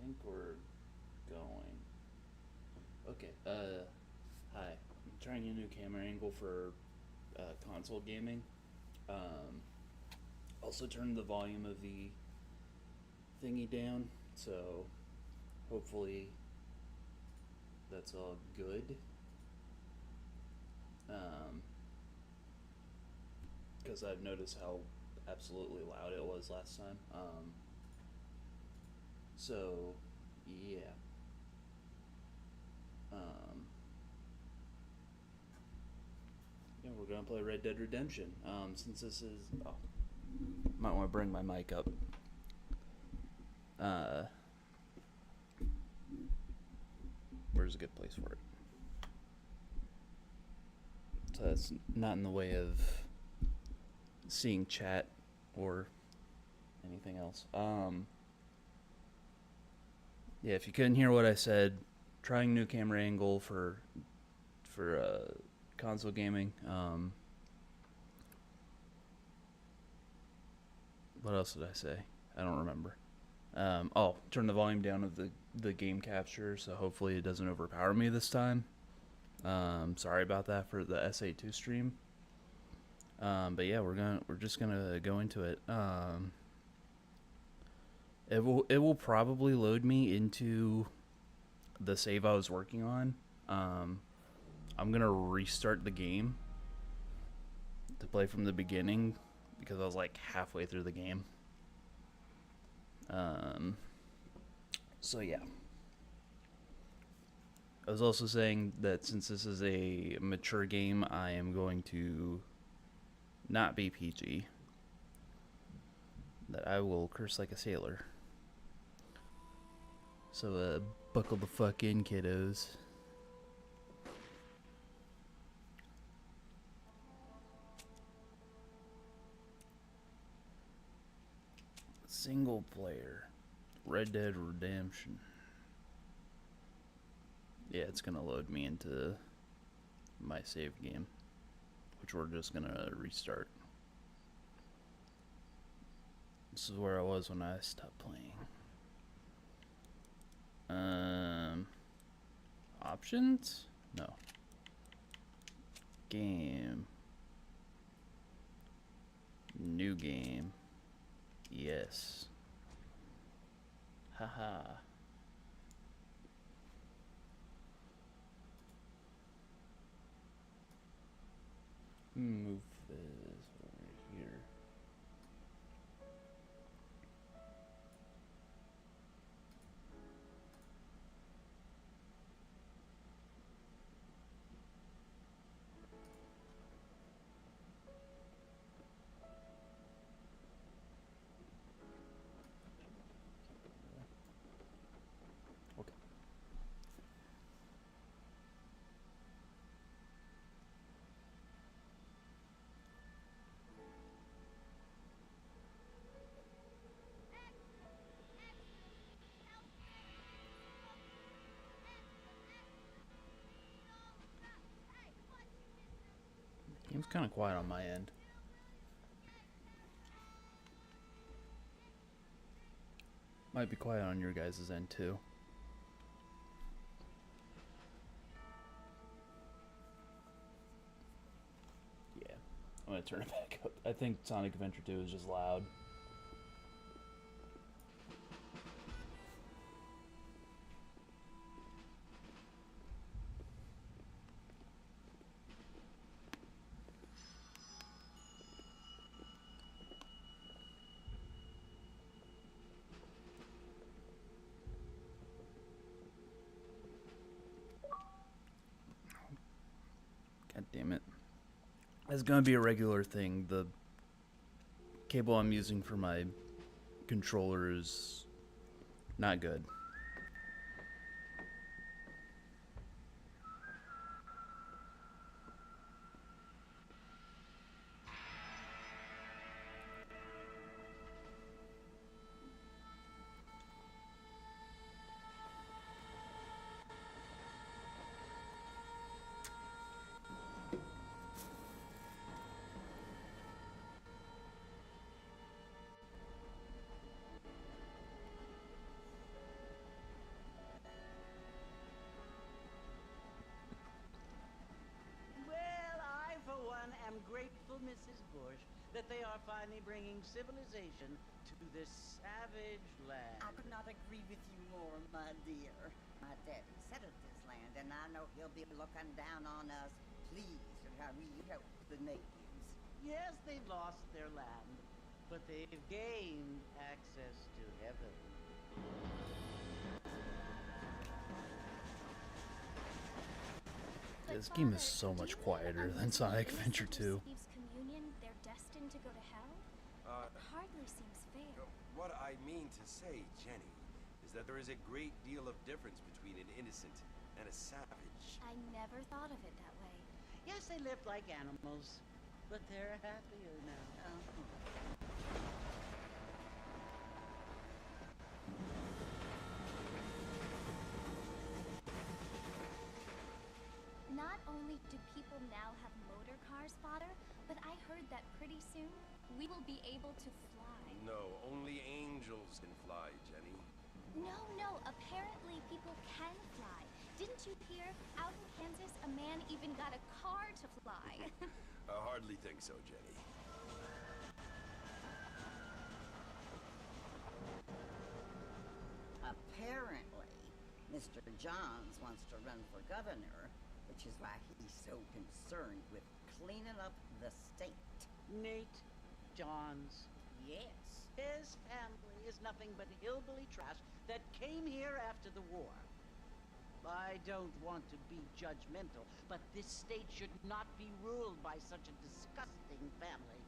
think we're going. Okay, hi. I'm trying a new camera angle for console gaming. Um, Also turned the volume of the thingy down, so hopefully that's all good. Because I've noticed how absolutely loud it was last time. So, yeah. Um, yeah, we're gonna play Red Dead Redemption. Since this is, might want to bring my mic up. Uh, where's a good place for it? So that's not in the way of seeing chat or anything else. Yeah, if you couldn't hear what I said, trying new camera angle for console gaming. What else did I say? I don't remember. Turn the volume down of the game capture, so hopefully it doesn't overpower me this time. Sorry about that for the SA2 stream. But yeah, we're just gonna go into it. It will probably load me into the save I was working on. I'm gonna restart the game to play from the beginning because I was like halfway through the game. So yeah. I was also saying that since this is a mature game, I am going to not be PG. That I will curse like a sailor. So buckle the fuck in, kiddos. Single player. Red Dead Redemption. Yeah, it's gonna load me into my save game, which we're just gonna restart. This is where I was when I stopped playing. Options? No. Game. New game. Yes. Haha. Move this over here. Okay. Game's kind of quiet on my end. Might be quiet on your guys' end too. Yeah, I'm gonna turn it back up. I think Sonic Adventure 2 is just loud. God damn it. It's gonna be a regular thing. The cable I'm using for my controller is not good. Bush, that they are finally bringing civilization to this savage land. I could not agree with you more, my dear. My daddy settled this land, and I know he'll be looking down on us, pleased at how we help the natives. Yes, they've lost their land, but they've gained access to heaven. This game is so much quieter than Sonic Adventure 2. Receives communion, they're destined to go to hell? It hardly seems fair. What I mean to say, Jenny, is that there is a great deal of difference between an innocent and a savage. I never thought of it that way. Yes, they lived like animals, but they're happier now. Not only do people now have motor cars, Father, but I heard that pretty soon we will be able to fly. No, only angels can fly, Jenny. No, apparently people can fly. Didn't you hear? Out in Kansas, a man even got a car to fly. I hardly think so, Jenny. Apparently, Mr. Johns wants to run for governor, which is why he's so concerned with cleaning up the state. Nate Johns. Yes. His family is nothing but hillbilly trash that came here after the war. I don't want to be judgmental, but this state should not be ruled by such a disgusting family.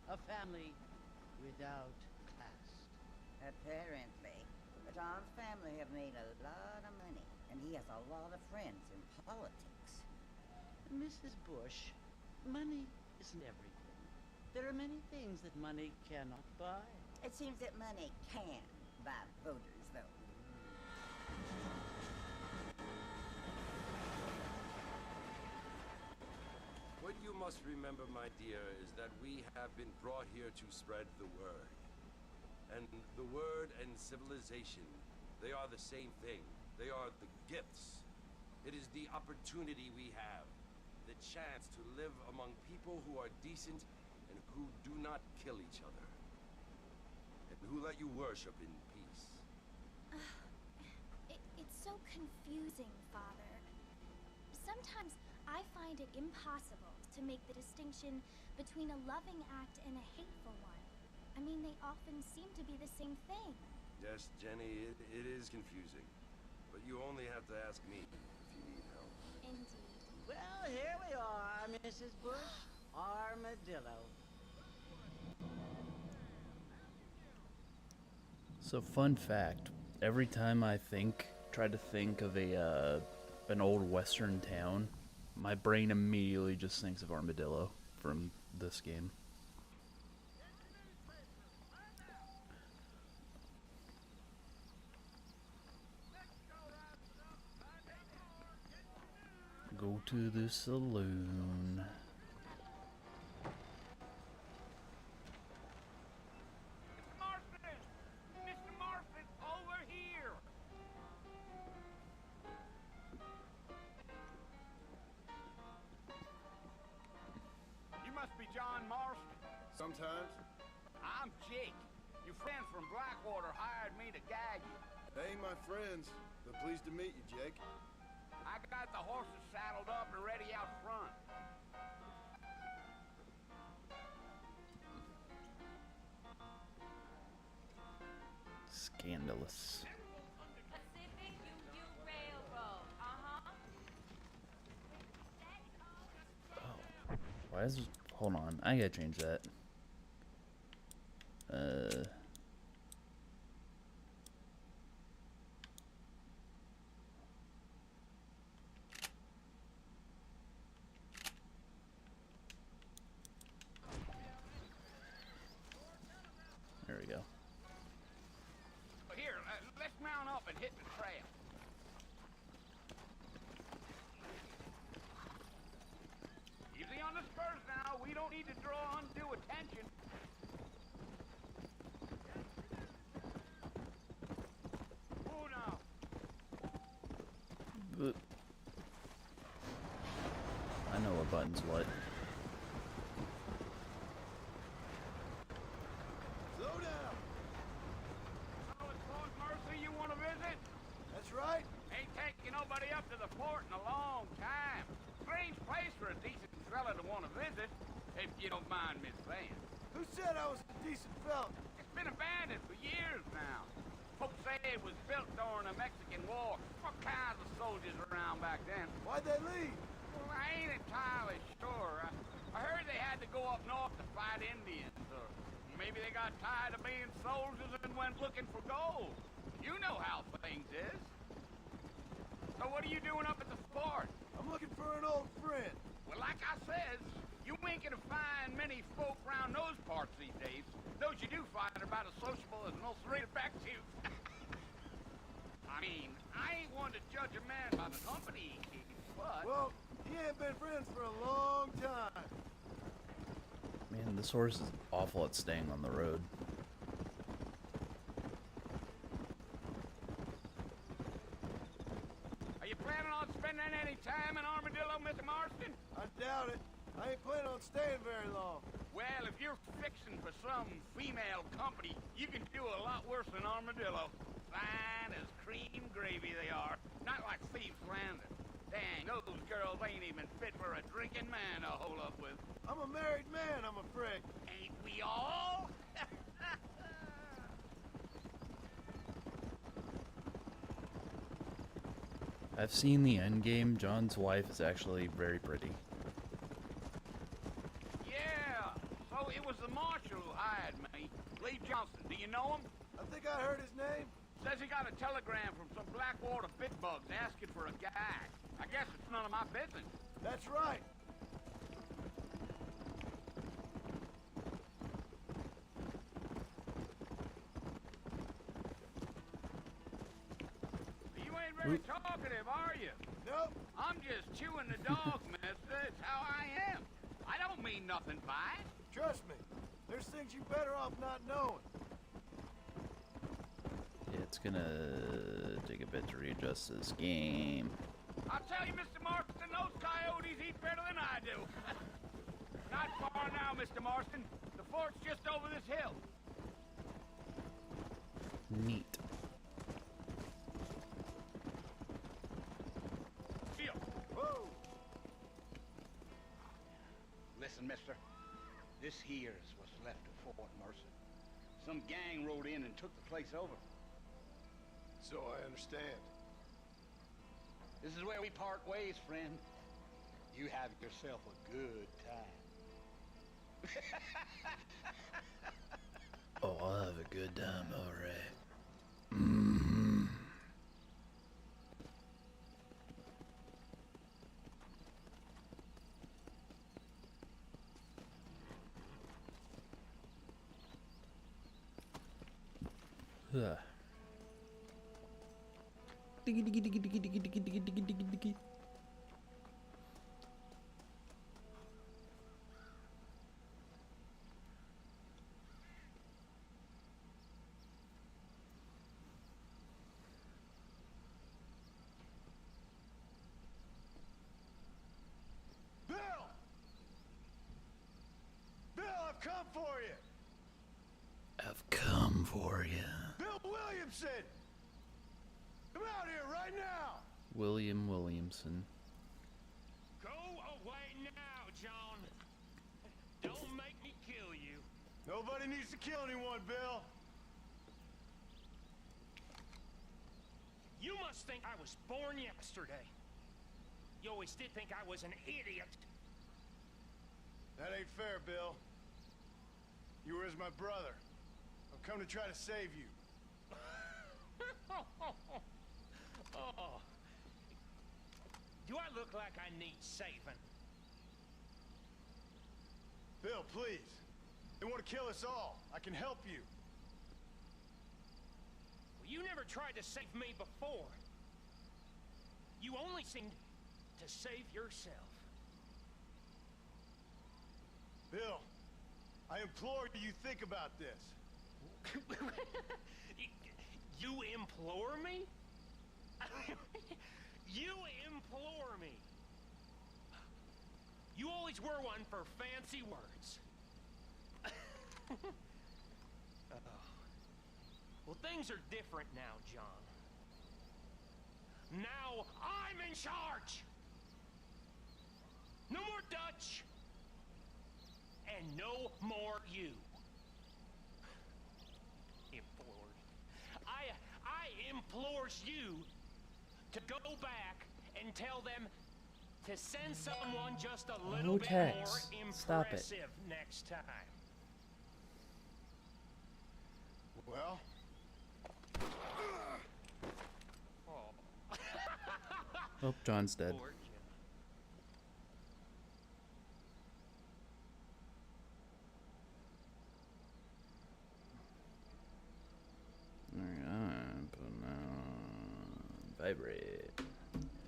A family without class. Apparently. The Johns family have made a lot of money, and he has a lot of friends in politics. Mrs. Bush, money isn't everything. There are many things that money cannot buy. It seems that money can buy voters, though. What you must remember, my dear, is that we have been brought here to spread the word. And the word and civilization, they are the same thing. They are the gifts. It is the opportunity we have, the chance to live among people who are decent and who do not kill each other, and who let you worship in peace. It's so confusing, Father. Sometimes I find it impossible to make the distinction between a loving act and a hateful one. I mean, they often seem to be the same thing. Yes, Jenny, it is confusing. But you only have to ask me if you need help. Indeed. Well, here we are, Mrs. Bush. Armadillo. So, fun fact: every time I try to think of an old Western town, my brain immediately just thinks of Armadillo from this game. Go to the saloon. Mr. Marston, over here! You must be John Marston. Sometimes. I'm Jake. Your friends from Blackwater hired me to guide you. They ain't my friends, but pleased to meet you, Jake. I got the horses saddled up and ready out front. Scandalous. Pacific Union Railroad. Oh, why is? Hold on, I gotta change that. There we go. Here, let's mount up and hit the trail. Easy on the spurs now. We don't need to draw undue attention. Oh, no. But I know what button's what. right? Ain't taking nobody up to the fort in a long time. Strange place for a decent fella to want to visit, if you don't mind me saying. Who said I was a decent fella? It's been abandoned for years now. Folks say it was built during the Mexican War. All kinds of soldiers around back then. Why'd they leave? Well, I ain't entirely sure. I heard they had to go up north to fight Indians, or maybe they got tired of being soldiers and went looking for gold. You know how things is. So what are you doing up at the fort? I'm looking for an old friend. Well, like I says, you ain't gonna find many folk around those parts these days. Those you do find are about as sociable as most back to. I mean, I ain't one to judge a man by the company he keeps, but... Well, he ain't been friends for a long time. Man, this horse is awful at staying on the road. Are you planning on spending any time in Armadillo, Mr. Marston? I doubt it. I ain't planning on staying very long. Well, if you're fixing for some female company, you can do a lot worse than Armadillo. Fine as cream gravy they are. Not like Thieves Landing. Dang, those girls ain't even fit for a drinking man to hold up with. I'm a married man, I'm afraid. Ain't we all? I've seen the end game. John's wife is actually very pretty. Yeah, so it was the marshal who hired me. Lee Johnson, do you know him? I think I heard his name. Says he got a telegram from some Blackwater bitbugs asking for a gag. I guess it's none of my business. That's right. You ain't very talkative, are you? Nope. I'm just chewing the dog, mister. It's how I am. I don't mean nothing by it. Trust me. There's things you better off not knowing. It's gonna take a bit to readjust this game. I'll tell you, Mr. Marston, those coyotes eat better than I do. Not far now, Mr. Marston. The fort's just over this hill. Neat. Whoa! Listen, mister. This here is what's left of Fort Mercer. Some gang rode in and took the place over. So I understand. This is where we part ways, friend. You have yourself a good time. Oh, I'll have a good time, alright. Ugh. Diggy diggy diggy diggy diggy diggy diggy diggy diggy diggy. Bill! Bill, I've come for you! I've come for you. Bill Williamson! Come out here right now! William Williamson. Go away now, John. Don't make me kill you. Nobody needs to kill anyone, Bill. You must think I was born yesterday. You always did think I was an idiot. That ain't fair, Bill. You were as my brother. I've come to try to save you. Oh. Do I look like I need saving? Bill, please. They want to kill us all. I can help you. Well, you never tried to save me before. You only seemed to save yourself. Bill, I implore you think about this. You implore me? You implore me. You always were one for fancy words. Oh. Well, things are different now, John. Now I'm in charge! No more Dutch! And no more you. Implores. I implores you to go back and tell them to send someone just a little bit more Tex. Stop it. impressive next time. Well, Oh, John's dead. Poor kid. Alright, vibrate.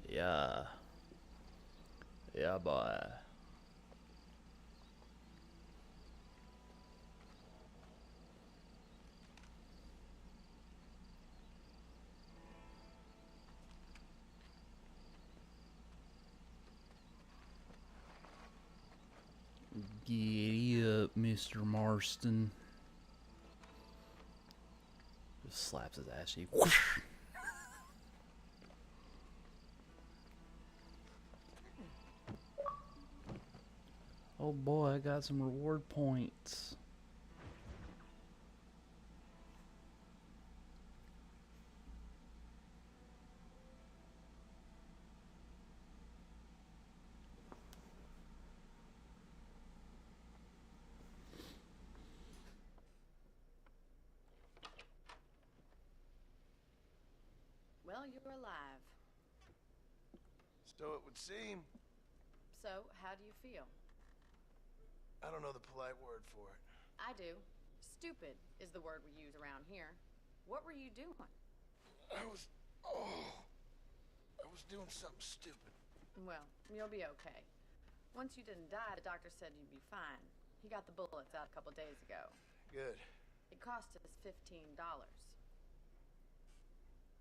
Yeah. Yeah, boy. Giddy up, Mr. Marston. Just slaps his ass cheek. Whoosh. Oh boy, I got some reward points. Well, you're alive. so it would seem. So, how do you feel? I don't know the polite word for it. I do. Stupid is the word we use around here. What were you doing? I was doing something stupid. Well, you'll be okay. Once you didn't die, the doctor said you'd be fine. He got the bullets out a couple days ago. Good. It cost us $15.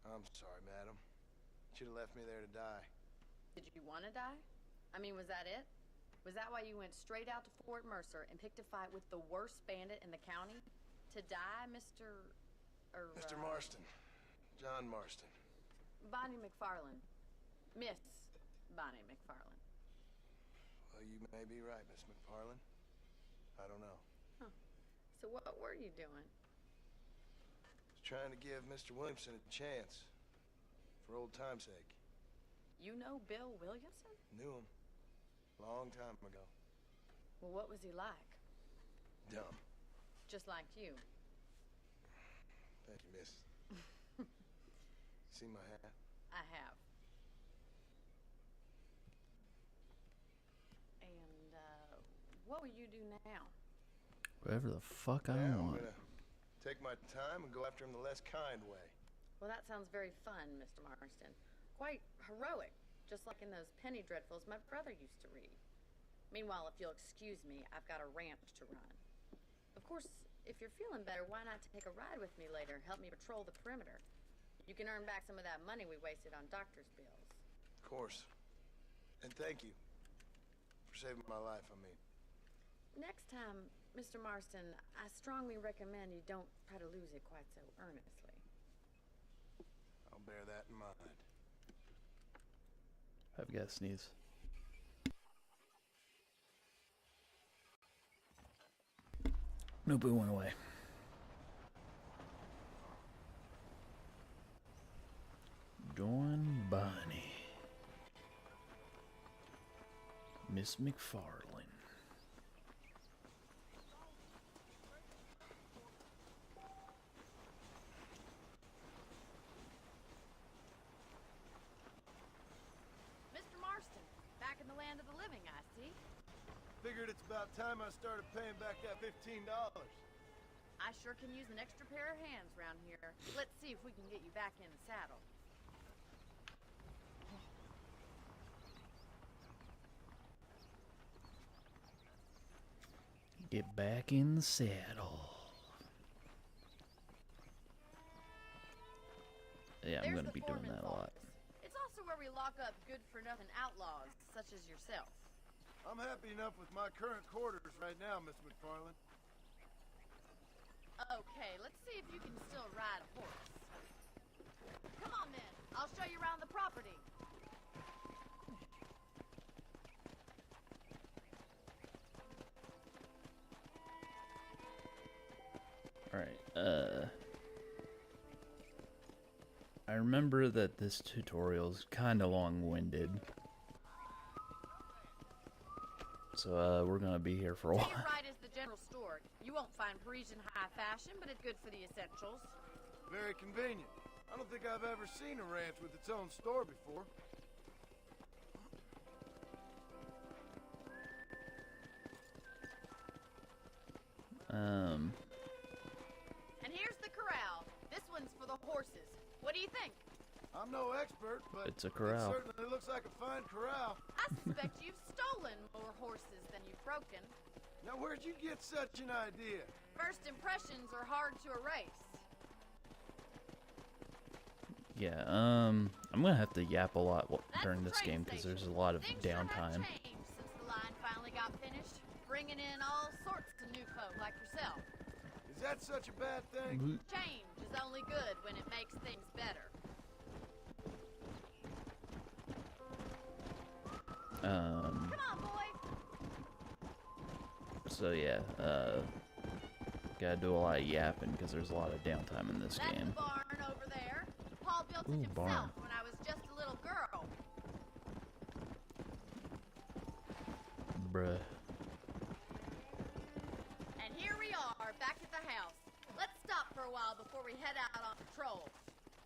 I'm sorry, madam. Should have left me there to die. Did you want to die? I mean, was that it? Was that why you went straight out to Fort Mercer and picked a fight with the worst bandit in the county? To die, Mr. Mr. Marston. John Marston. Bonnie McFarland. Miss Bonnie McFarland. Well, you may be right, Miss McFarland. I don't know. Huh. So what were you doing? Was trying to give Mr. Williamson a chance. For old time's sake. You know Bill Williamson? Knew him. Long time ago. Well, what was he like? Dumb. Just like you. Thank you, miss. See my hat? I have. And, what will you do now? Whatever the fuck I I'm want. gonna take my time and go after him the less kind way. Well, that sounds very fun, Mr. Marston. Quite heroic, just like in those penny dreadfuls my brother used to read. Meanwhile, if you'll excuse me, I've got a ranch to run. Of course, if you're feeling better, why not take a ride with me later? Help me patrol the perimeter. You can earn back some of that money we wasted on doctor's bills. Of course. And thank you. For saving my life, I mean. Next time, Mr. Marston, I strongly recommend you don't try to lose it quite so earnestly. I'll bear that in mind. I've got to sneeze. Nope, it went away. Join Bonnie. Miss McFarlane. Mr. Marston, back in the land of the living, I see. Figured it's about time I started paying back that $15. I sure can use an extra pair of hands around here. Let's see if we can get you back in the saddle. Get back in the saddle. Yeah, I'm There's gonna the be doing foreman's that a lot. office. It's also where we lock up good-for-nothing outlaws, such as yourself. I'm happy enough with my current quarters right now, Miss McFarland. Okay, let's see if you can still ride a horse. Come on, then. I'll I'll show you around the property. Alright, I remember that this tutorial is kind of long-winded. So, we're gonna be here for a while. Take it right as the general store. You won't find Parisian high fashion, but it's good for the essentials. Very convenient. I don't think I've ever seen a ranch with its own store before. And here's the corral. This one's for the horses. What do you think? I'm no expert, but It's a corral. it certainly looks like a fine corral. I suspect you've stolen more horses than you've broken. Now, where'd you get such an idea? First impressions are hard to erase. Yeah, I'm gonna have to yap a lot That's during the this train game because station. there's a lot of Things sure have downtime. changed since the line finally got finished, bringing in all sorts of new folk like yourself. Is that such a bad thing? Change is only good when it makes things better. Come on, boy. So yeah, gotta do a lot of yapping because there's a lot of downtime in this That's game. the barn over there. Paul built it Ooh, himself barn. when I was just a little girl. Bruh. And here we are, back at the house. Let's stop for a while before we head out on patrol.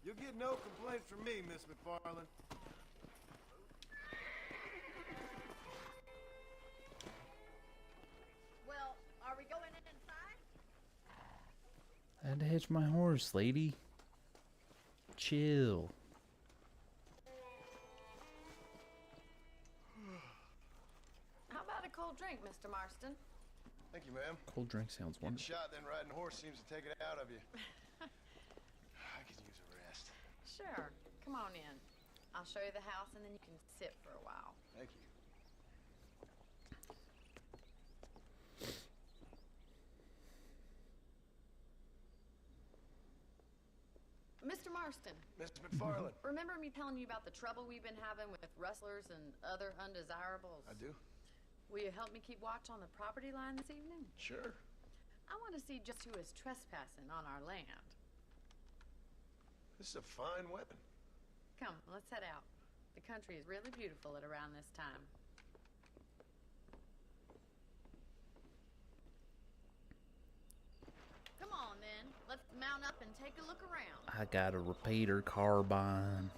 You'll get no complaints from me, Miss McFarland. Well, are we going in inside? I had to hitch my horse, lady. Chill. How about a cold drink, Mr. Marston? Thank you, ma'am. Cold drink sounds Getting wonderful. shot, then riding a horse seems to take it out of you. I could use a rest. Sure. Come on in. I'll show you the house and then you can sit for a while. Thank you. Mr. Marston, Miss McFarland. remember me telling you about the trouble we've been having with rustlers and other undesirables? I do? Will you help me keep watch on the property line this evening? Sure. I want to see just who is trespassing on our land. This is a fine weapon. Come, let's head out. The country is really beautiful at around this time. Come on, then. Let's mount up and take a look around. I got a repeater carbine.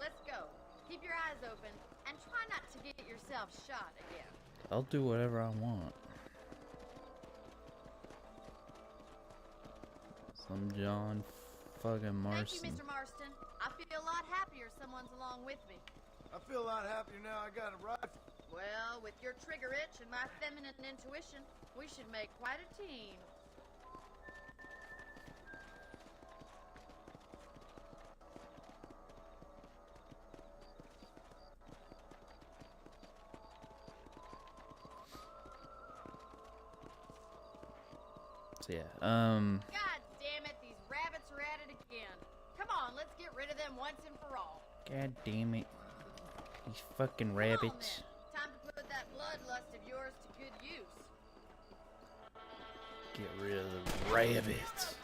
Let's go. Keep your eyes open and try not to get yourself shot again. I'll do whatever I want. Some John fucking Marston. Thank you, Mr. Marston. I feel a lot happier someone's along with me. I feel a lot happier now I got a rifle. Well, with your trigger itch and my feminine intuition, we should make quite a team. So yeah, God damn it, these rabbits are at it again. Come on, let's get rid of them once and for all. God damn it. These fucking Come rabbits. on, then. Time to put that bloodlust of yours to good use. Get rid of the rabbits.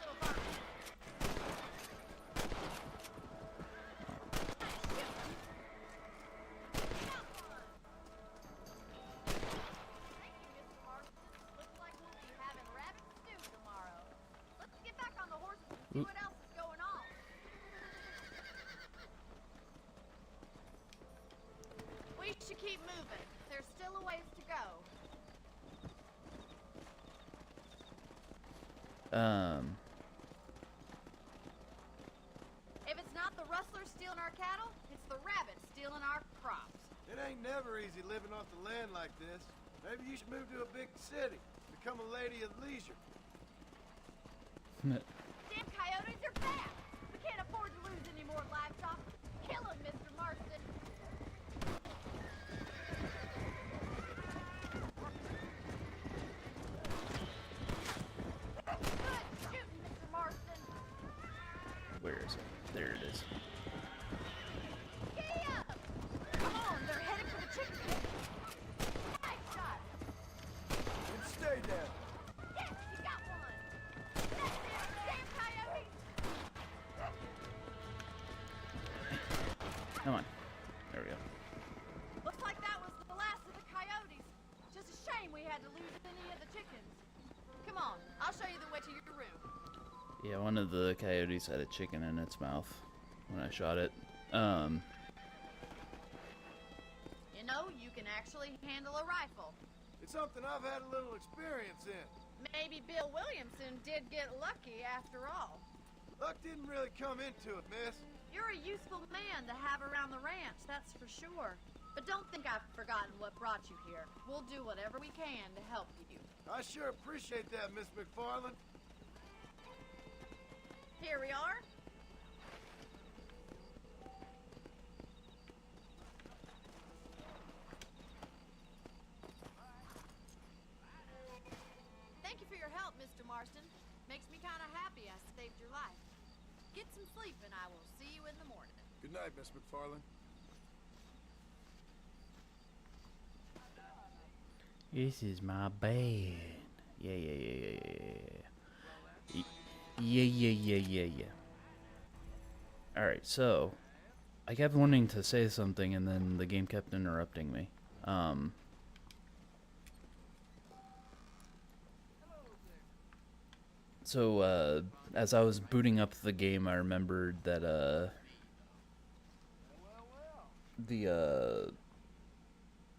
Looks like we'll be having rabbit stew tomorrow. Let's get back on the horses and see what else is going on. We should keep moving. There's still a ways to go. If it's not the rustlers stealing our cattle, it's the rabbits stealing our crops. It ain't never easy living off the land like this. Maybe you should move to a big city. Become a lady of leisure. Damn coyotes are bad. We can't afford to lose any more livestock. Kill them, Mr. Where is it? There it is. Come on, they're headed for the chicken coop. Nice shot. And stay down. Yes, you got one. That's it, damn coyote. Come on. There we go. Looks like that was the last of the coyotes. Just a shame we had to lose any of the chickens. Come on, I'll show you the way to your room. Yeah, one of the coyotes had a chicken in its mouth when I shot it. You know, you can actually handle a rifle. It's something I've had a little experience in. Maybe Bill Williamson did get lucky after all. Luck didn't really come into it, miss. You're a useful man to have around the ranch, that's for sure. But don't think I've forgotten what brought you here. We'll do whatever we can to help you. I sure appreciate that, Miss McFarland. Here we are. Thank you for your help, Mr. Marston. Makes me kind of happy I saved your life. Get some sleep and I will see you in the morning. Good night, Miss McFarland. This is my bed. Yeah. Yeah. Alright, so I kept wanting to say something and then the game kept interrupting me. So as I was booting up the game, I remembered that the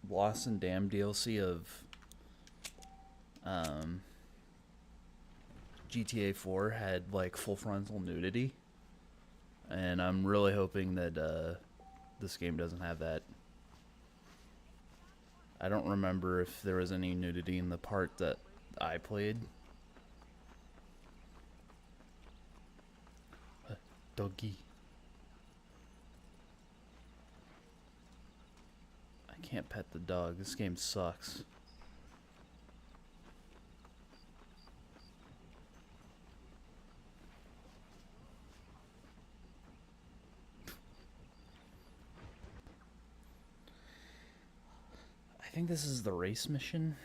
Lost and Damned DLC of GTA 4 had like full frontal nudity, and I'm really hoping that this game doesn't have that. I don't remember if there was any nudity in the part that I played. Doggy. I can't pet the dog. This game sucks. I think this is the race mission.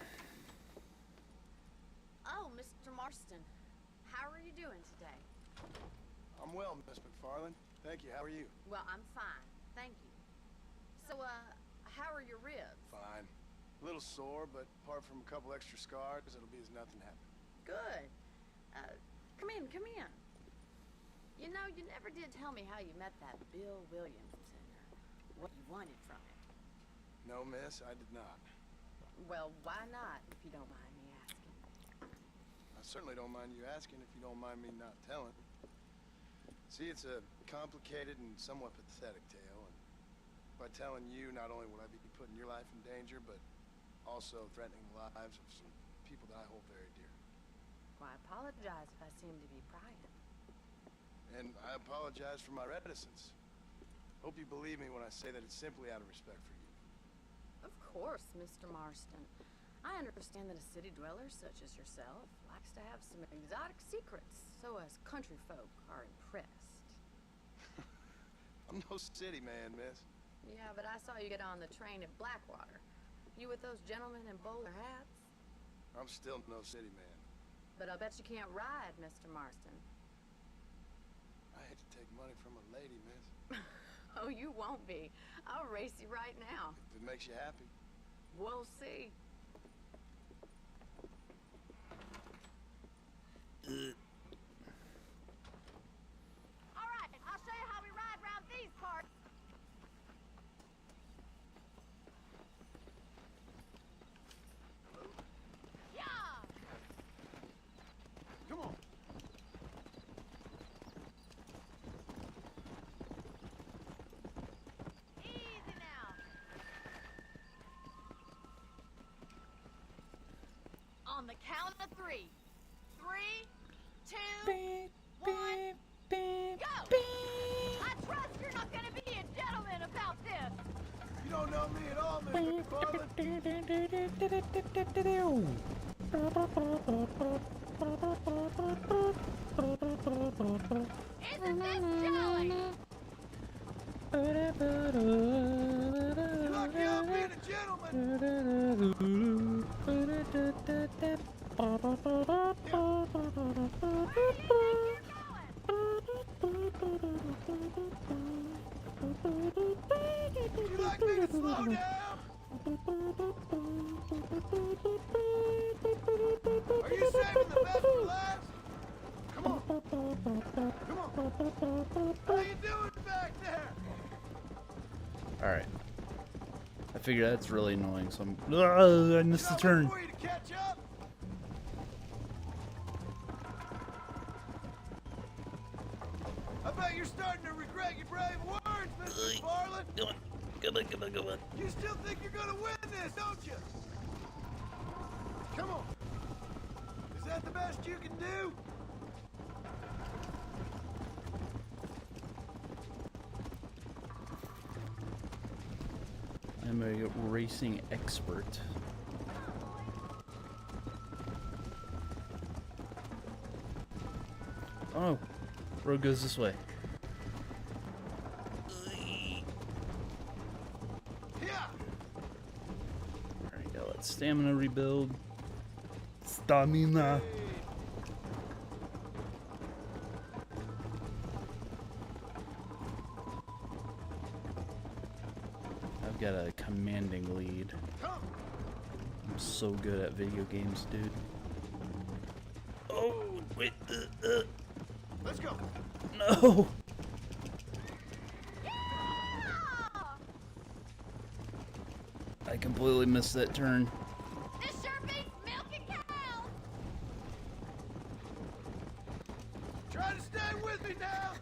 Oh, Mr. Marston. How are you doing today? I'm well, Miss McFarland. Thank you. How are you? Well, I'm fine. Thank you. So, how are your ribs? Fine. A little sore, but apart from a couple extra scars, it'll be as nothing happened. Good. Come in. You know, you never did tell me how you met that Bill Williamson, or what you wanted from him. No, miss, I did not. Well, why not, if you don't mind me asking? I certainly don't mind you asking if you don't mind me not telling. See, it's a complicated and somewhat pathetic tale, and by telling you, not only will I be putting your life in danger, but also threatening the lives of some people that I hold very dear. Well, I apologize if I seem to be prying. And I apologize for my reticence. Hope you believe me when I say that it's simply out of respect for you. Of course, Mr. Marston. I understand that a city dweller such as yourself likes to have some exotic secrets, so as country folk are impressed. I'm no city man, miss. Yeah, but I saw you get on the train at Blackwater. You with those gentlemen in bowler hats? I'm still no city man. But I bet you can't ride, Mr. Marston. I hate to take money from a lady, miss. Oh, you won't be. I'll race you right now. If it makes you happy. We'll see. All right, I'll show you how we ride around these parts. Yeah! Come on. Easy now. On the count of 3. 3, 2, 1, go! I trust you're not gonna be a gentleman about this. You don't know me at all, Mr. McFarland. Isn't this down? Are you saving the best for last? Come on. Come on. How you doing back there? Alright. I figure that's really annoying, so I'm... I missed the Shall I turn. wait for you to catch up? I bet you're starting to regret your brave words, Mr. McFarland. Come on. You still think you're gonna win this, don't you? Come on. Is that the best you can do? I'm a racing expert. Oh, road goes this way. Alright, gotta let stamina rebuild. Stamina. I've got a commanding lead. I'm so good at video games, dude. Oh, wait. Let's go. No. I completely missed that turn. This sure beats milking cows. Try to stay with me now.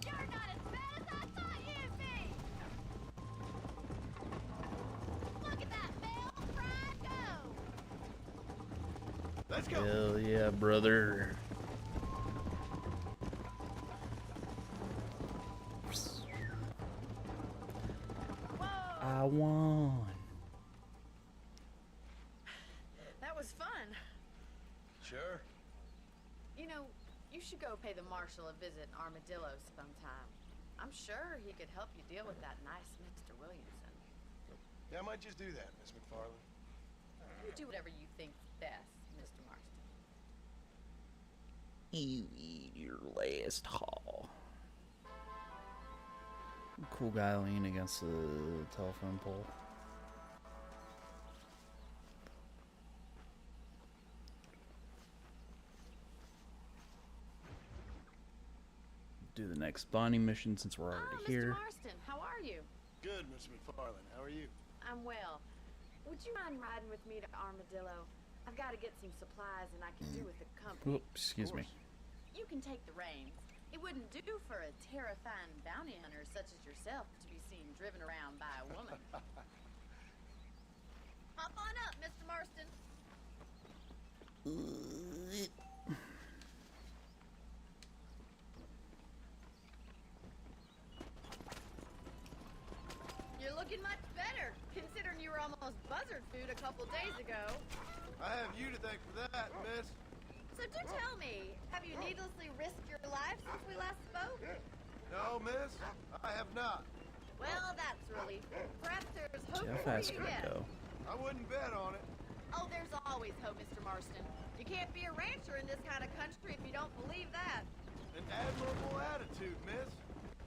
You're not as bad as I thought you'd be. Look at that male fried go. Let's go. Hell yeah, brother. I won. That was fun. Sure. You know, you should go pay the marshal a visit in Armadillo sometime. I'm sure he could help you deal with that nice Mr. Williamson. Yeah, I might just do that, Miss McFarland. You do whatever you think's best, Mr. Marston. You eat your last haul. Cool guy leaning against the telephone pole. Do the next bonding mission since we're already here. Mr. Marston, how are you? Good, Miss McFarland. How are you? I'm well. Would you mind riding with me to Armadillo? I've got to get some supplies and I can do with the company. Oops, excuse me. You can take the reins. It wouldn't do for a terrifying bounty hunter such as yourself to be seen driven around by a woman. Hop on up, Mr. Marston. You're looking much better, considering you were almost buzzard food a couple days ago. I have you to thank for that, miss. So do tell me, have you needlessly risked your life since we last spoke? No, miss, I have not. Well, that's relief. Perhaps there's hope See how for fast you can yet. it go? I wouldn't bet on it. Oh, there's always hope, Mr. Marston. You can't be a rancher in this kind of country if you don't believe that. An admirable attitude, miss.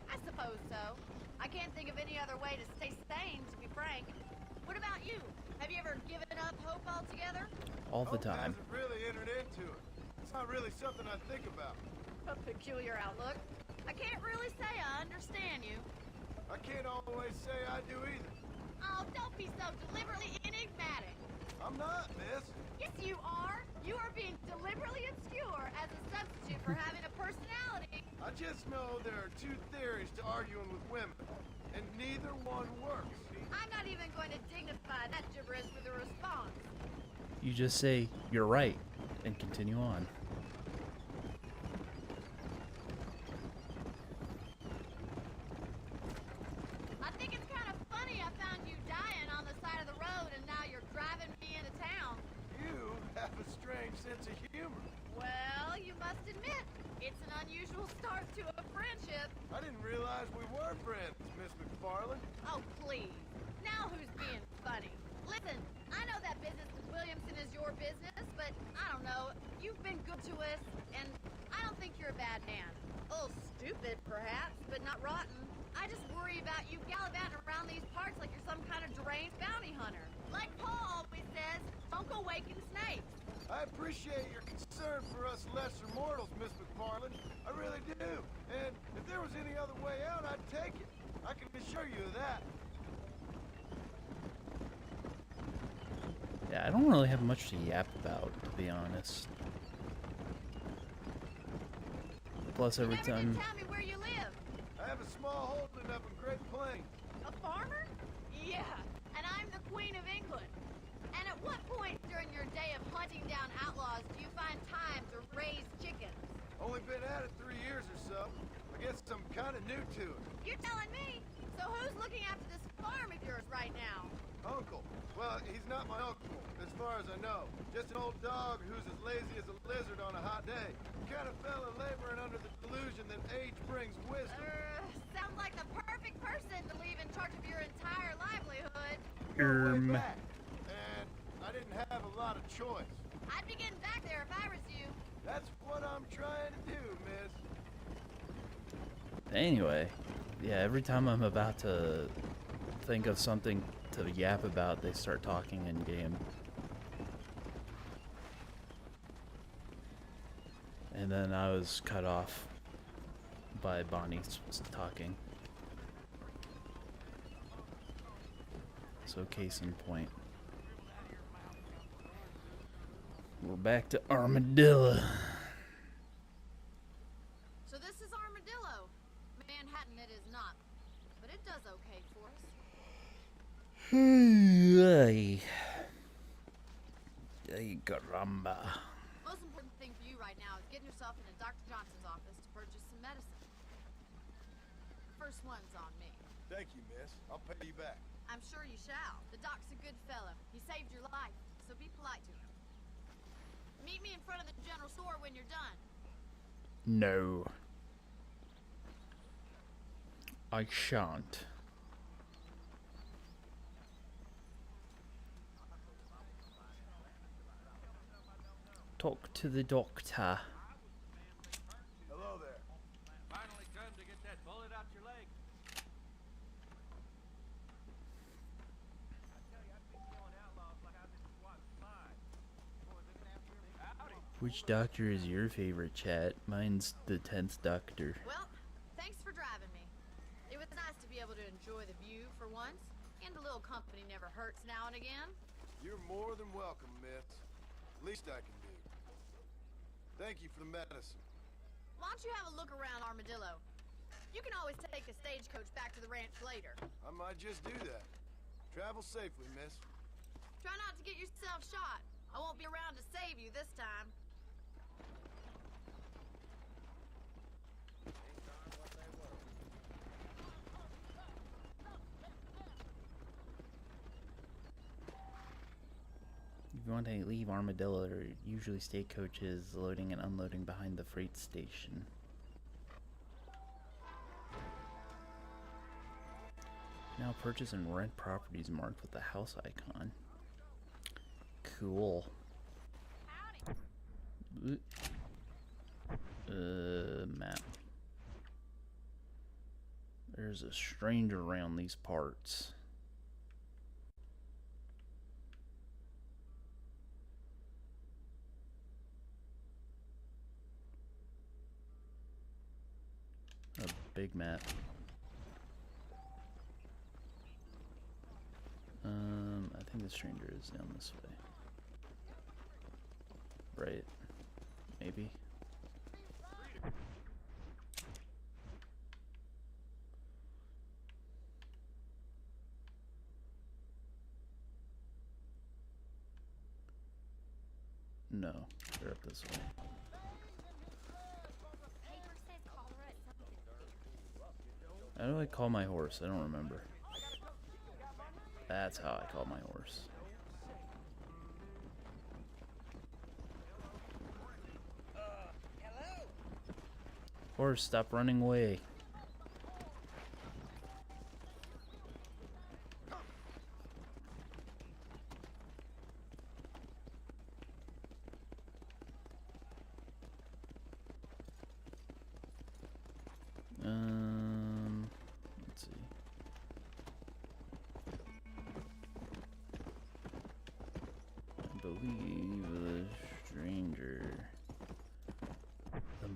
I suppose so. I can't think of any other way to stay sane, to be frank. What about you? Have you ever given up hope altogether? All the Hope time. hasn't really entered into it. It's not really something I think about. A peculiar outlook. I can't really say I understand you. I can't always say I do either. Oh, don't be so deliberately enigmatic. I'm not, miss. Yes, you are. You are being deliberately obscure as a substitute for having a personality. I just know there are two theories to arguing with women, and neither one works. I'm not even going to dignify that gibberish with a response. You just say, you're right, and continue on. I think it's kind of funny I found you dying on the side of the road and now you're driving me into town. You have a strange sense of humor. Well, you must admit, it's an unusual start to a friendship. I didn't realize we were friends, Miss McFarland. Oh, please. Now who's being funny? Listen, I know that business with Williamson is your business, but I don't know. You've been good to us, and I don't think you're a bad man. A little Stupid, perhaps, but not rotten. I just worry about you gallivanting around these parts like you're some kind of deranged bounty hunter. Like Paul always says, don't go waking snakes. I appreciate your concern for us lesser mortals, Miss McFarland. I really do. And if there was any other way out, I'd take it. I can assure you of that. Yeah, I don't really have much to yap about, to be honest. Plus, every You never time. did tell me where you live. I have a small holding up in Great Plains. A farmer? Yeah, and I'm the Queen of England. And at what point during your day of hunting down outlaws do you find time to raise chickens? Only been at it 3 years or so. I guess I'm kind of new to it. You're telling me? So who's looking after this farm of yours right now? Uncle. Well, he's not my uncle, as far as I know. Just an old dog who's as lazy as a lizard on a hot day. Kind of fella laboring under the delusion that age brings wisdom. Sounds like the perfect person to leave in charge of your entire livelihood. Go way back. And I didn't have a lot of choice. I'd be getting back there if I was you. That's what I'm trying to do, miss. Anyway, yeah, every time I'm about to think of something to yap about, they start talking in game. And then I was cut off by Bonnie talking. So case in point. We're back to Armadillo. So this is Armadillo. Manhattan it is not. But it does okay for us. Ay, caramba. Most important thing for you right now is getting yourself into Dr. Johnson's office to purchase some medicine. The first one's on me. Thank you, miss. I'll pay you back. I'm sure you shall. The doc's a good fellow. He saved your life, so be polite to him. Meet me in front of the general store when you're done. No. I shan't. Talk to the doctor. Hello there. Finally time to get that bullet out your leg. I tell you, I've been killing outlaws like I've been swatting flies. Boy, looking after him. Howdy. Which doctor is your favorite, chat? Mine's the 10th doctor. Well, thanks for driving me. It was nice to be able to enjoy the view for once, and a little company never hurts now and again. You're more than welcome, miss. Least I can do. Thank you for the medicine. Why don't you have a look around Armadillo? You can always take a stagecoach back to the ranch later. I might just do that. Travel safely, miss. Try not to get yourself shot. I won't be around to save you this time. If you want to leave Armadillo, there are usually stagecoaches loading and unloading behind the freight station. Now purchase and rent properties marked with the house icon. Cool. Map. There's a stranger around these parts. A big map. I think the stranger is down this way. Right. Maybe. No, they're up this way. How do I call my horse? I don't remember. That's how I call my horse. Horse, stop running away.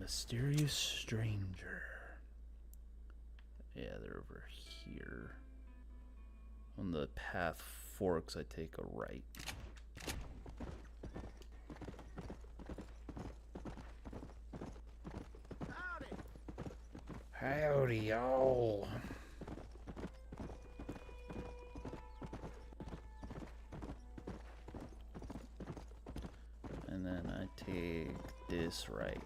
Mysterious stranger. Yeah, they're over here. On the path forks, I take a right. Howdy, y'all. And then I take this right.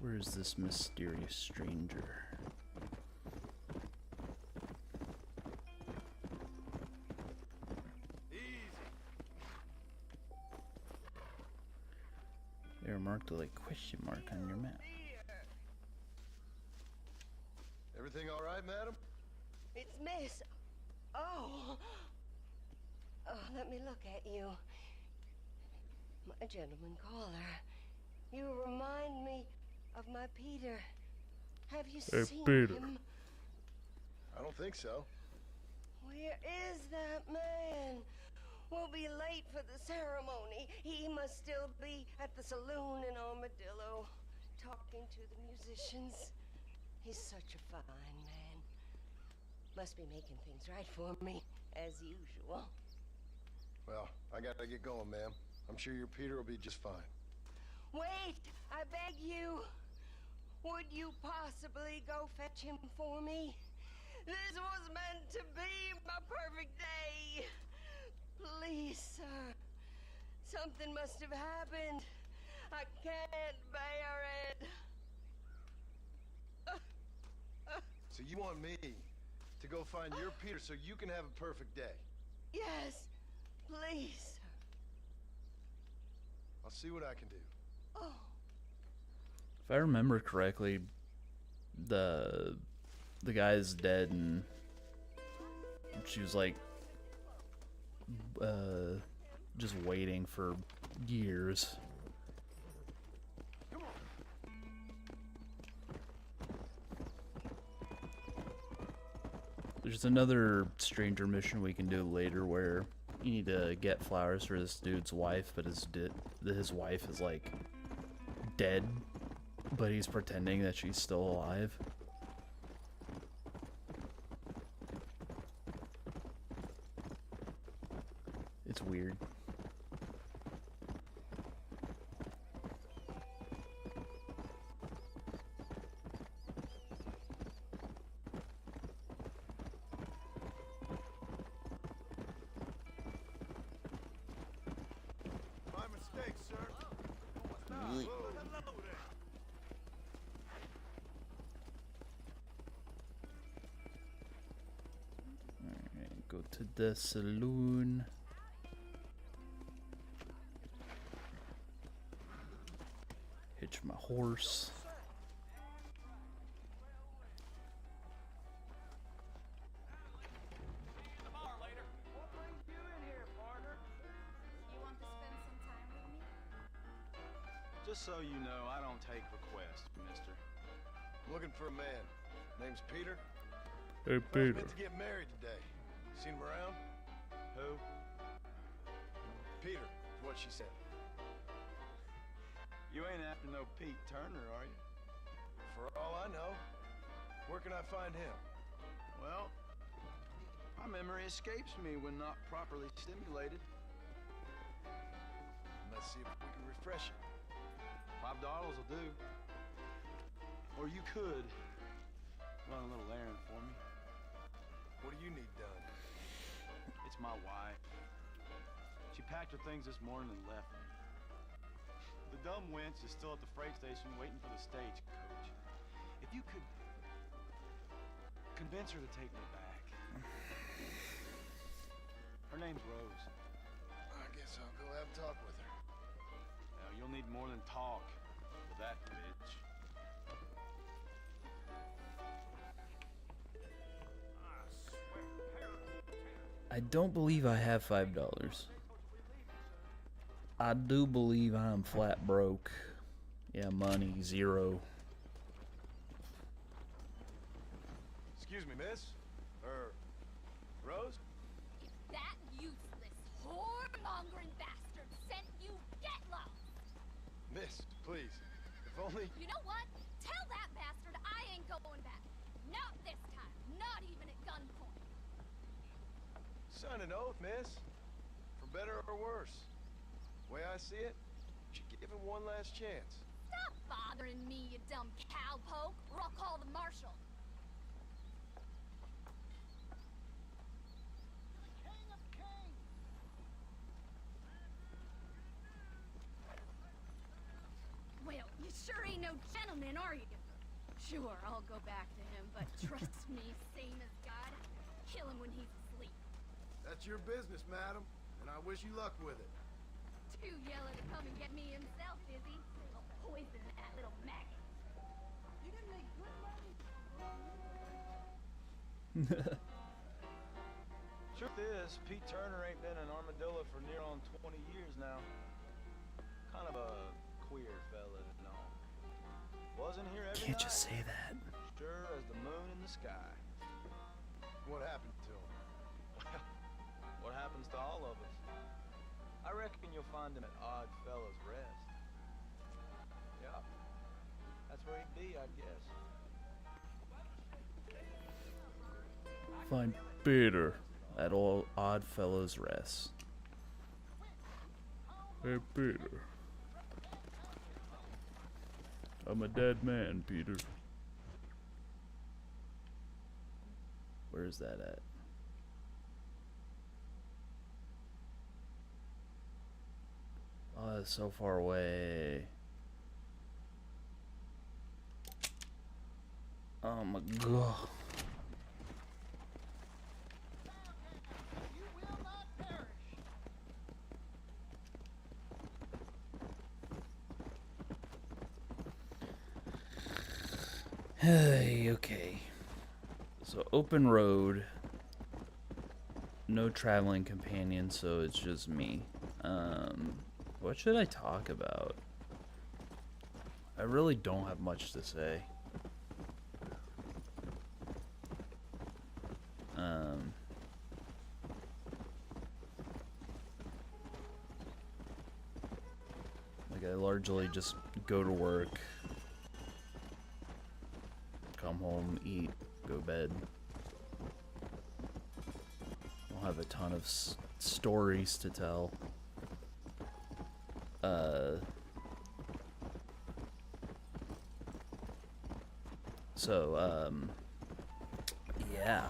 Where's this mysterious stranger? They're marked with a question mark on your map. Everything all right, madam? It's Miss. Oh. Oh, let me look at you. My gentleman caller. You remind me of my Peter. Have you seen him? I don't think so. Where is that man? We'll be late for the ceremony. He must still be at the saloon in Armadillo, talking to the musicians. He's such a fine man. Must be making things right for me, as usual. Well, I gotta get going, ma'am. I'm sure your Peter will be just fine. Wait! I beg you! Would you possibly go fetch him for me? This was meant to be my perfect day! Please, sir. Something must have happened. I can't bear it. So you want me to go find your Peter so you can have a perfect day? Yes, please, sir. I'll see what I can do. Oh. If I remember correctly, the guy's dead, and she was like just waiting for years. There's another stranger mission we can do later where you need to get flowers for this dude's wife, but his wife is like dead, but he's pretending that she's still alive. It's weird. My mistake, sir. Yeet. Alright, go to the saloon. Hitch my horse. Just so you know, I don't take requests, mister. I'm looking for a man. Name's Peter. Hey, I was Peter. meant to get married today. Seen him around? Who? Peter, is what she said. You ain't after no Pete Turner, are you? For all I know. Where can I find him? Well, my memory escapes me when not properly stimulated. Let's see if we can refresh it. $5 will do. Or you could run a little errand for me. What do you need done? It's my wife. She packed her things this morning and left me. The dumb wench is still at the freight station waiting for the stagecoach. If you could convince her to take me back. Her name's Rose. I guess I'll go have a talk with her. Now, you'll need more than talk with that bitch. I don't believe I have $5. I do believe I'm flat broke. Yeah, money, zero. Excuse me, miss. Rose? If that useless, whoremongering bastard sent you, get lost! Miss, please. If only... You know what? Tell that bastard I ain't going back. Not this time. Not even at gunpoint. Sign an oath, miss. For better or worse. Way I see it, you should give him one last chance. Stop bothering me, you dumb cowpoke, or I'll call the marshal. Well, you sure ain't no gentleman, are you? Sure, I'll go back to him, but trust me, same as God, kill him when he's asleep. That's your business, madam, and I wish you luck with it. Too yellow to come and get me himself, is he? I'll poison that little maggot. You done make good money. Truth is, Pete Turner ain't been in Armadillo for near on 20 years now. Kind of a queer fella and all. Wasn't here every Can't night. just say that. Sure as the moon in the sky. What happened to him? What happens to all of us? I reckon you'll find him at Odd Fella's Rest. Yeah, that's where he'd be, I guess. Find Peter at all Odd Fellows Rest. Hey, Peter. I'm a dead man, Peter. Where's that at? Oh, it's so far away. Oh my god. Hey, okay. So open road. No traveling companion, so it's just me. What should I talk about? I really don't have much to say. Like I largely just go to work, come home, eat, go bed. Don't have a ton of stories to tell. Yeah.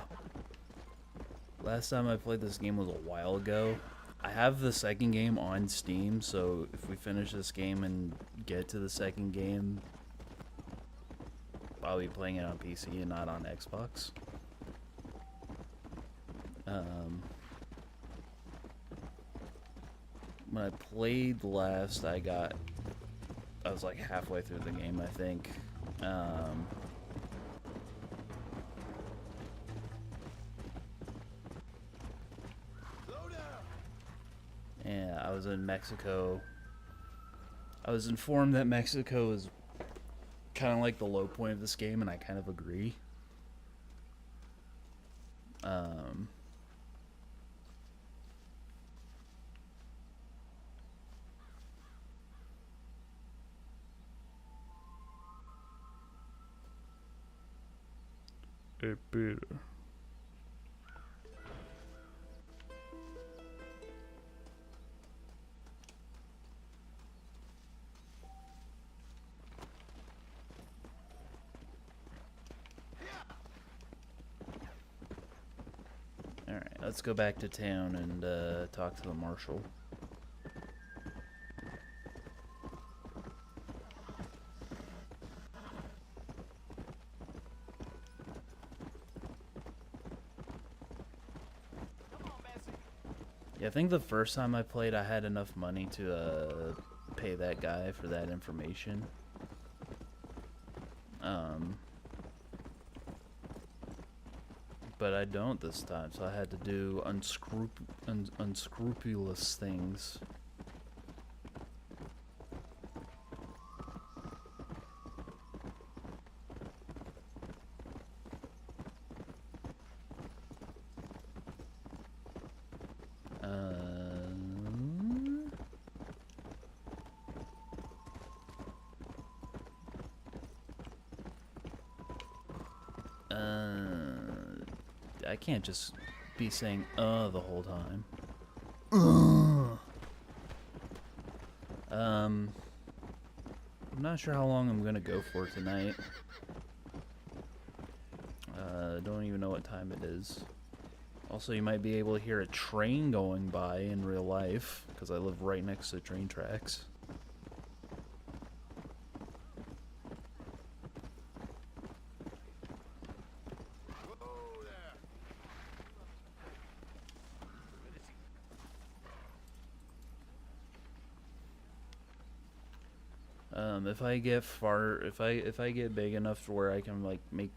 Last time I played this game was a while ago. I have the second game on Steam, so if we finish this game and get to the second game, I'll be playing it on PC and not on Xbox. When I played last, I was like halfway through the game, I think. Yeah, I was in Mexico. I was informed that Mexico is kind of like the low point of this game, and I kind of agree. Hey, Peter. Alright, let's go back to town and talk to the marshal. Yeah, I think the first time I played, I had enough money to pay that guy for that information. But I don't this time, so I had to do unscrupulous things. I can't just be saying the whole time. I'm not sure how long I'm gonna go for tonight. Don't even know what time it is. Also, you might be able to hear a train going by in real life, because I live right next to train tracks. If I get if I get big enough to where I can like make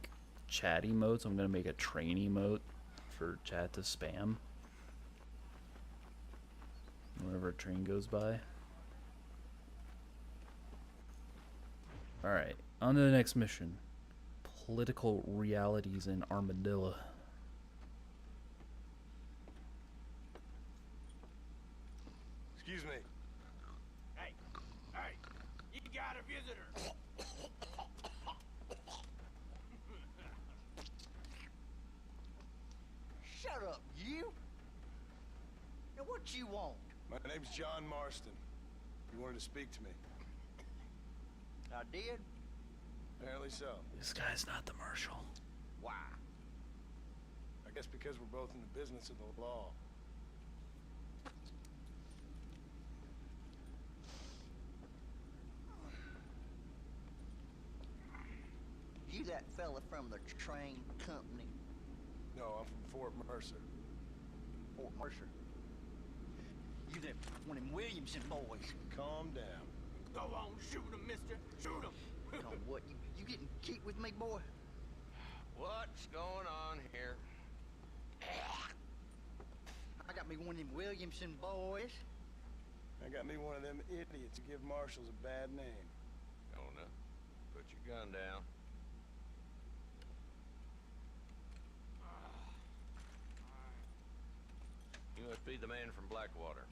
chat emotes, I'm gonna make a train emote for chat to spam whenever a train goes by. Alright, on to the next mission. Political realities in Armadillo. Excuse me. Hey, hey, you got a visitor. Shut up, you. Now what you want? My name's John Marston. You wanted to speak to me. I did? Apparently so. This guy's not the marshal. Why? I guess because we're both in the business of the law. You that fella from the train company? No, I'm from Fort Mercer. Fort Mercer? You that one of them Williamson boys? Calm down. Go on, shoot him, mister. Shoot him. Oh, what? You getting kicked with me, boy? What's going on here? I got me one of them Williamson boys. I got me one of them idiots who give marshals a bad name. Oh, no. Put your gun down. You must be the man from Blackwater.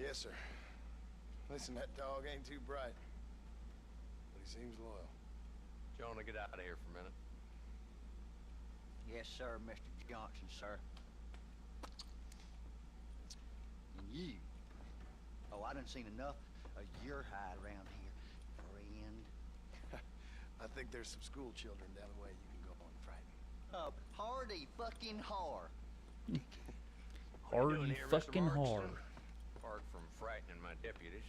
Yes, sir. Listen, that dog ain't too bright, but he seems loyal. Jonah, get out of here for a minute. Yes, sir, Mr. Johnson, sir. And you? Oh, I done seen enough of your hide around here, friend. I think there's some school children down the way you can go on frighten. Hardy fucking har. Hardy fucking hard. Apart from frightening my deputies.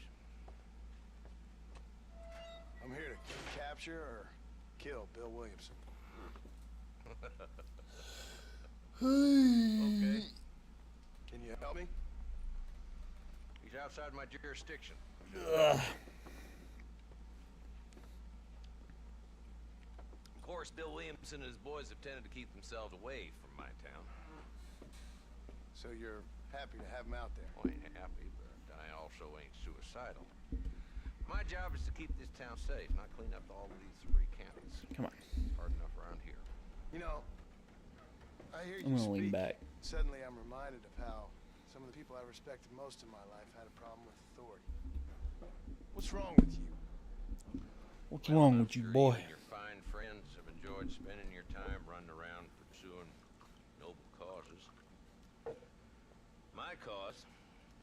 I'm here to capture or kill Bill Williamson. Okay. Can you help me? He's outside my jurisdiction. Ugh. Of course, Bill Williamson and his boys have tended to keep themselves away from my town. So you're happy to have him out there? Well, I ain't happy, but I also ain't suicidal. My job is to keep this town safe, not clean up all of these 3 counties. Come on. Hard enough around here. You know, I hear I'm you gonna lean speak. back. Suddenly I'm reminded of how some of the people I respected most in my life had a problem with authority. What's wrong with you? What's wrong with you, boy? And your fine friends have enjoyed spending your time running around pursuing noble causes. My cause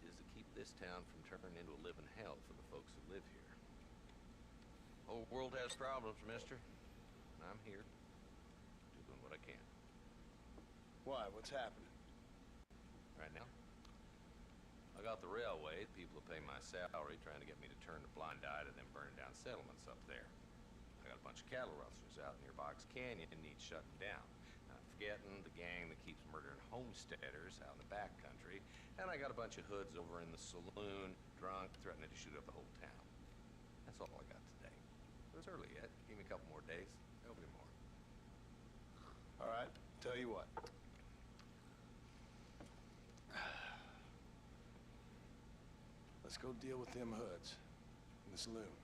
is to keep this town from turning into a living hell for the folks who live here. The whole world has problems, mister. And I'm here, doing what I can. Why? What's happening? Right now, I got the railway, people who pay my salary, trying to get me to turn a blind eye to them burning down settlements up there. I got a bunch of cattle rustlers out near Box Canyon and need shutting down. Not forgetting the gang that keeps murdering homesteaders out in the back country. And I got a bunch of hoods over in the saloon, drunk, threatening to shoot up the whole town. That's all I got today. But it's early yet. Give me a couple more days. There'll be more. All right, tell you what. Let's go deal with them hoods in the saloon.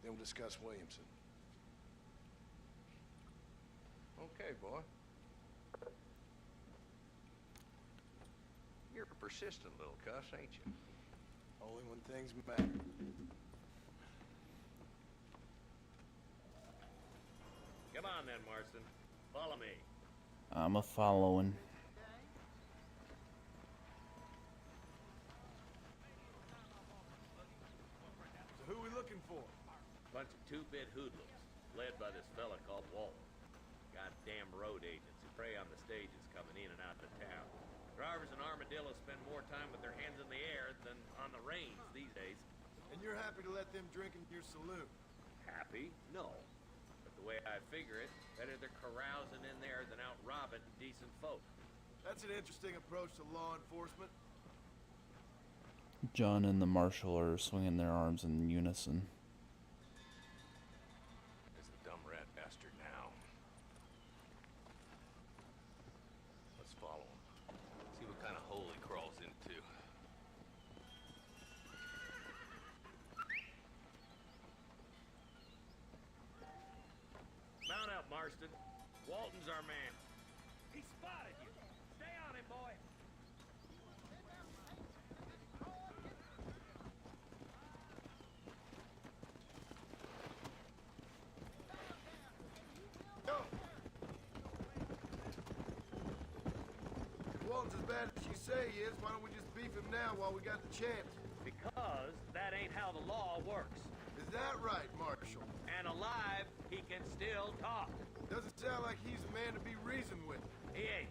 Then we'll discuss Williamson. Okay, boy. You're a persistent little cuss, ain't you? Only when things matter. on then, Marston. Follow me. I'm a following. So who we looking for? Bunch of two-bit hoodlums, led by this fella called Walton. Goddamn road agents who prey on the stages coming in and out of town. Drivers in Armadillo spend more time with their hands in the air than on the reins these days. And you're happy to let them drink in your saloon? Happy? No. But the way I figure it, better they're carousing in there than out robbing decent folk. That's an interesting approach to law enforcement. John and the marshal are swinging their arms in unison. There's the dumb rat bastard now. Let's follow him. See what kind of hole he crawls into. Mount up, Marston. Walton's our man. He spotted you. Stay on him, boy. Go! If Walton's as bad as you say he is, why don't we just beef him now while we got the chance? Because that ain't how the law works. Is that right, Marshal? And alive, he can still talk. Doesn't sound like he's a man to be reasoned with. He ain't.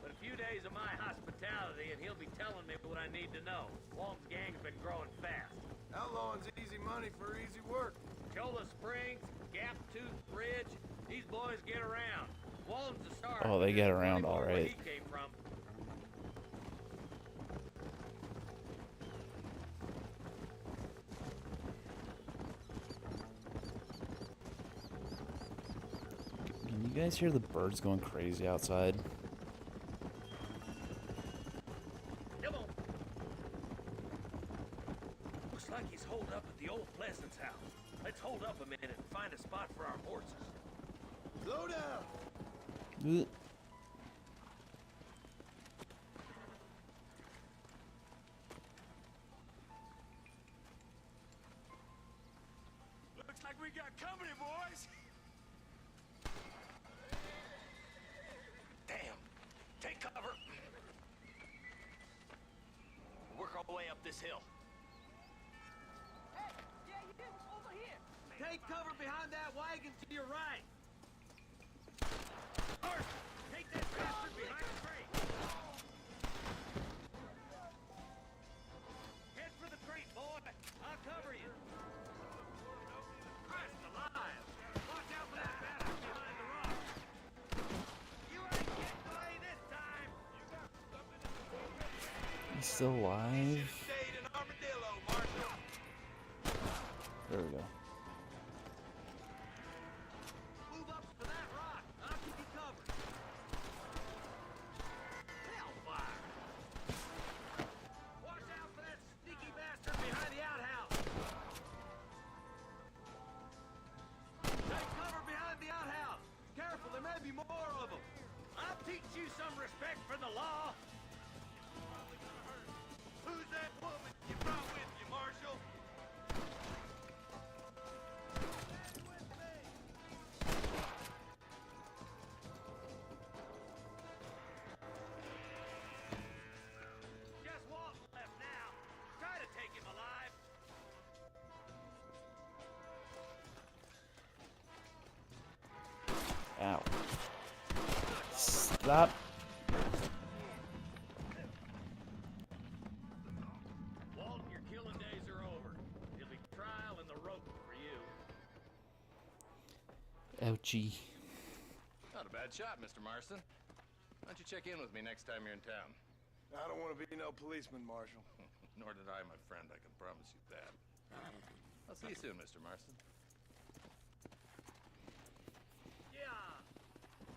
But a few days of my hospitality and he'll be telling me what I need to know. Walton's gang's been growing fast. Outlawing's easy money for easy work. Chola Springs, Gap Tooth Bridge, these boys get around. Walton's a star. Oh, they get around all right. He came from. Can you guys hear the birds going crazy outside? Come on. Looks like he's holed up at the old Pleasance house. Let's hold up a minute and find a spot for our horses. Slow down! Ugh. Looks like we got company, boys. Damn. Take cover. Work our way up this hill. Hey, yeah, you over here. Take cover behind that wagon to your right. Horse, take that bastard behind the crate. Head for the crate, boy. I'll cover you. Christ alive. Watch out for that bastard behind the rock. You ain't getting away this time. He's still alive? Stayed in Armadillo, Marshal. There we go. Move up to that rock. I'll keep you covered. Hellfire! Watch out for that sneaky bastard behind the outhouse. Take cover behind the outhouse. Careful, there may be more of them. I'll teach you some respect for the law. Who's that woman you brought with you, Marshal? Just Walton left now. Try to take him alive. Ow. Stop. Walton, your killing days are over. It'll be trial and the rope for you. Ouchie. Not a bad shot, Mr. Marston. Why don't you check in with me next time you're in town? I don't want to be no policeman, Marshal. Nor did I, my friend. I can promise you that. I'll see you soon, Mr. Marston.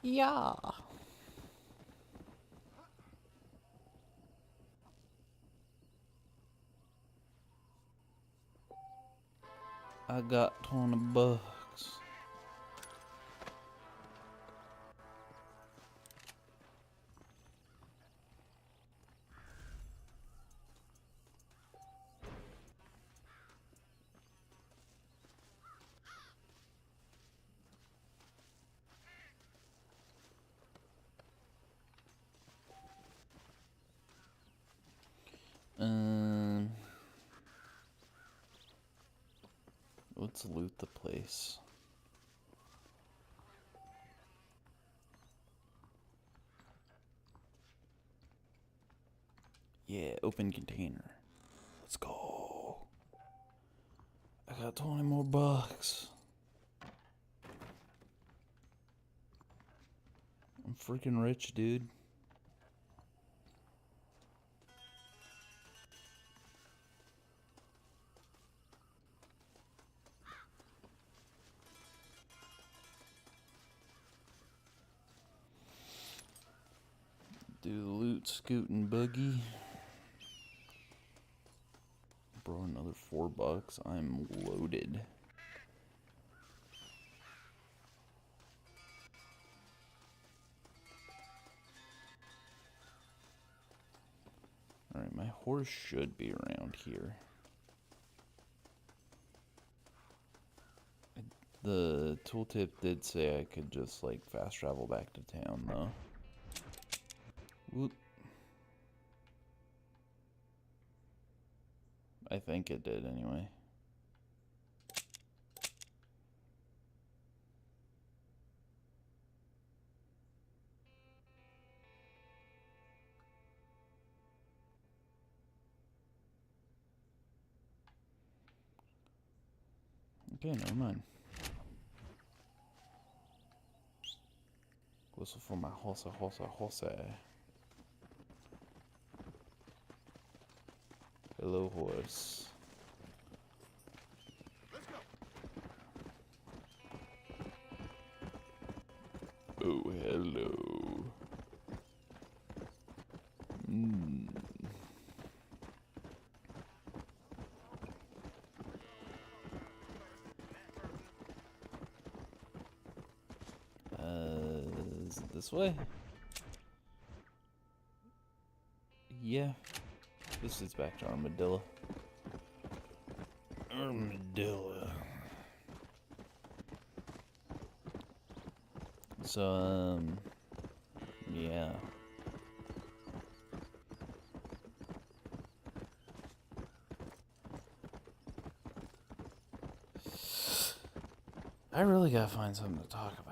Yeah. I got $20. let's loot the place. Yeah, open container. Let's go. I got 20 more bucks. I'm freaking rich, dude. Do the loot, scootin' boogie. Bro, another $4. I'm loaded. Alright, my horse should be around here. The tooltip did say I could just, like, fast travel back to town, though. Whoop. I think it did, anyway. Okay, never mind. Whistle for my horse, horse, horse. Hello, horse. Let's go. Oh, hello. Is it this way? Yeah. This is back to Armadillo. Armadillo. So, yeah. I really gotta find something to talk about.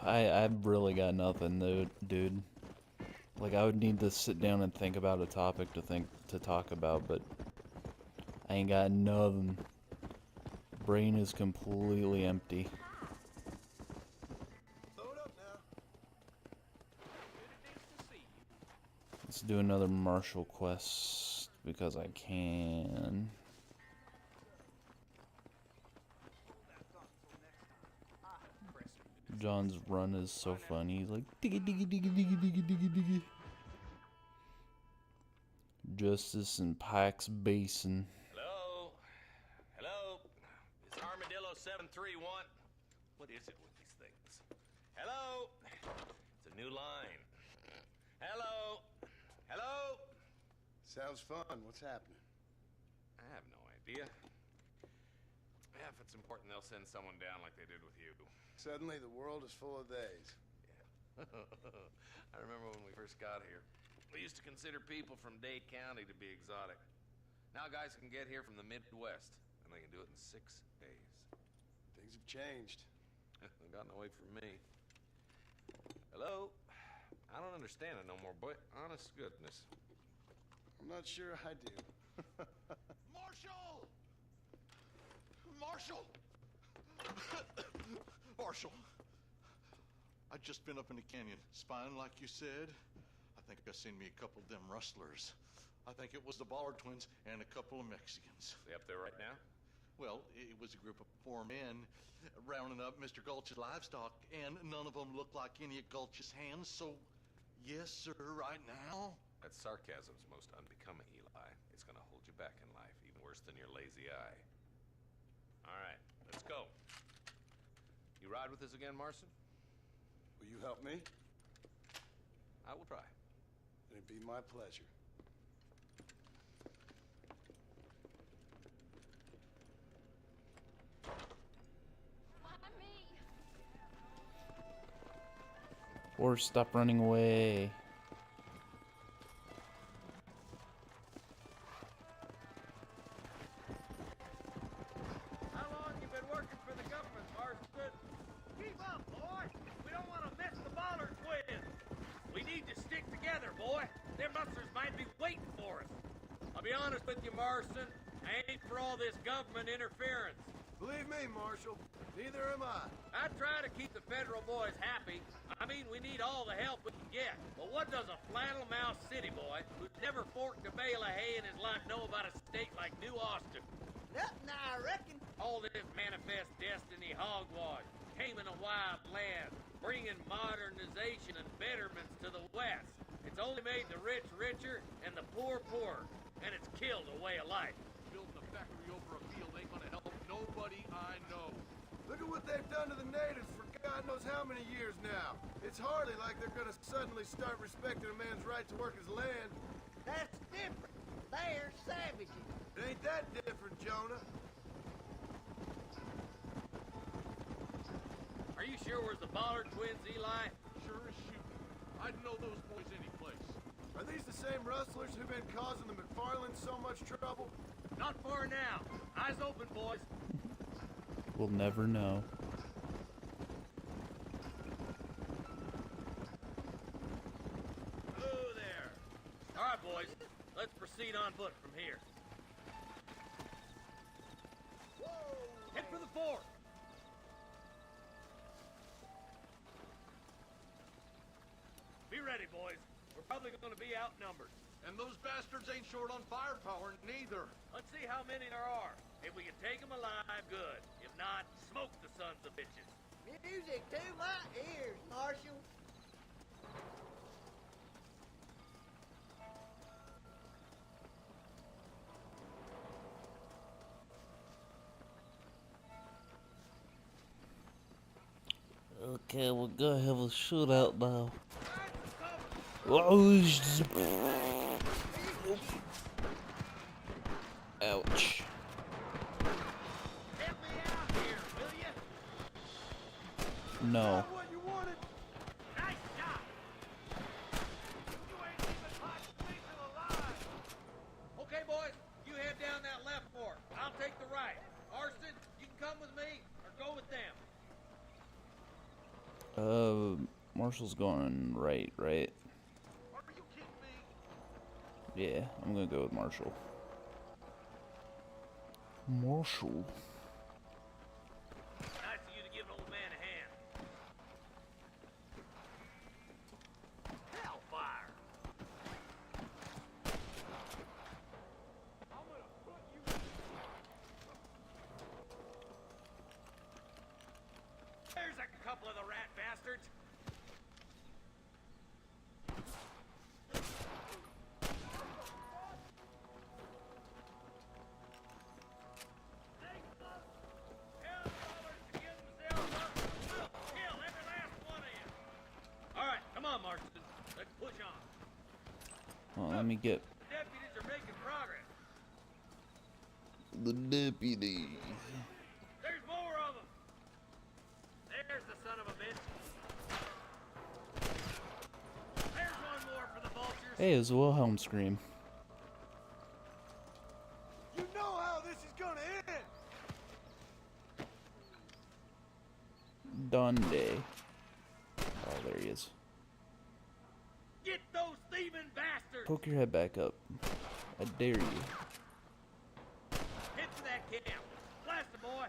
I've really got nothing, though, dude. Like, I would need to sit down and think about a topic to talk about, but I ain't got nothing. Brain is completely empty. Load up now. Let's do another martial quest because I can. John's run is so funny. He's like diggy diggy diggy diggy diggy diggy diggy. Justice in Pike's Basin. Hello? Hello? Is Armadillo 731? What is it with these things? Hello? It's a new line. Hello? Hello? Sounds fun. What's happening? I have no idea. Yeah, if it's important, they'll send someone down like they did with you. Suddenly the world is full of theys. Yeah. I remember when we first got here. We used to consider people from Dade County to be exotic. Now guys can get here from the Midwest, and they can do it in 6 days. Things have changed. They've gotten away from me. Hello? I don't understand it no more, boy. Honest goodness. I'm not sure I do. Marshall! Marshall! Marshall! I just been up in the canyon, spying like you said. I think I seen me a couple of them rustlers. I think it was the Ballard twins and a couple of Mexicans. They up there right now? Well, it was a group of 4 men rounding up Mr. Gulch's livestock, and none of them looked like any of Gulch's hands, so yes, sir, right now. That sarcasm's most unbecoming, Eli. It's gonna hold you back in life, even worse than your lazy eye. All right, let's go. You ride with us again, Marston? Will you help me? I will try. It'd be my pleasure. Why me? Or stop running away. How long you been working for the government, Marston? Keep up, boy. We don't want to miss the Bollard twins. We need to stick together, boy. Them busters might be waiting for us. I'll be honest with you, Marston. I ain't for all this government interference. Believe me, Marshal, neither am I. I try to keep the federal boys happy. I mean, we need all the help we can get. But what does a flannel-mouthed city boy who's never forked a bale of hay in his life know about a state like New Austin? Nothing, I reckon. All this manifest destiny hogwash, taming a wild land, bringing modernization and betterments to the West. It's only made the rich richer and the poor poorer, and it's killed a way of life. Building a factory over a field ain't gonna help nobody I know. Look at what they've done to the natives for God knows how many years now. It's hardly like they're gonna suddenly start respecting a man's right to work his land. That's different. They're savages. It ain't that different, Jonah. Are you sure it was the Bollard twins, Eli? Sure as shooting. I'd know those boys any place. Are these the same rustlers who've been causing the McFarlands so much trouble? Not far now. Eyes open, boys. We'll never know. Oh, there. All right, boys. Let's proceed on foot from here. Head for the fort. Be ready, boys. We're probably going to be outnumbered. And those bastards ain't short on firepower, neither. Let's see how many there are. If we can take them alive, good. If not, smoke the sons of bitches. Music to my ears, Marshal. Okay, we're gonna have a shootout now. Ouch. Help me out here, will you? No. What you wanted? Nice shot. You ain't even touched me till alive. Okay, boys, you head down that left fork. I'll take the right. Marston, you can come with me or go with them. Marshall's going right? Are you kidding me? Yeah, I'm gonna go with Marshall. Marshall. Nice of you to give an old man a hand. Hellfire! I'm gonna put you. There's a couple of the rat bastards. Well, let me get The deputies are making progress. the deputy. There's more of them. There's the son of a bitch. There's one more for the vultures. Hey, it was a Wilhelm scream. You know how this is gonna end! Donde. Oh, there he is. Get those thieving bastards! Poke your head back up. I dare you. Head for that camp. Blast the boy.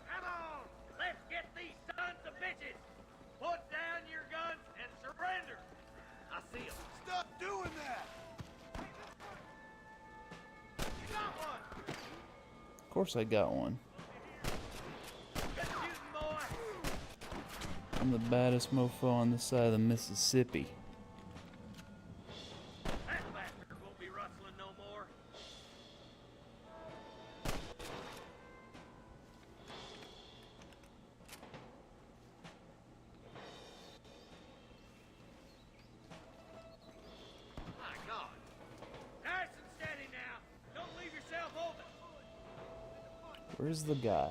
Come on! Let's get these sons of bitches! Put down your guns and surrender! I see them. Stop doing that! You got one! Of course I got one. Good shooting, boy! I'm the baddest mofo on this side of the Mississippi. That bastard won't be rustling no more. My God. Nice and steady now. Don't leave yourself open. Where's the guy?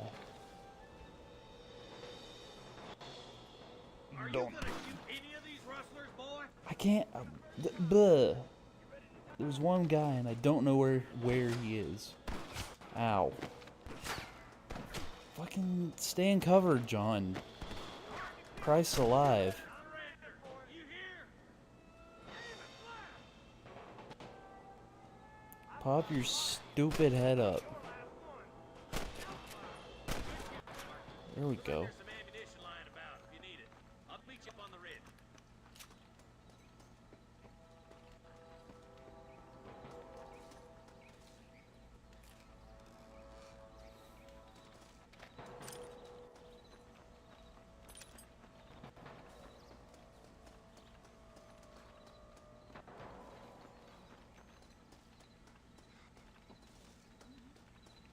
Are you Don't. gonna shoot any of these rustlers, boy? I can't. Buh. There's one guy and I don't know where he is. Ow. Fucking stay in cover, John. Christ alive. Pop your stupid head up. There we go. There's some ammunition lying about if you need it. I'll meet you up on the ridge.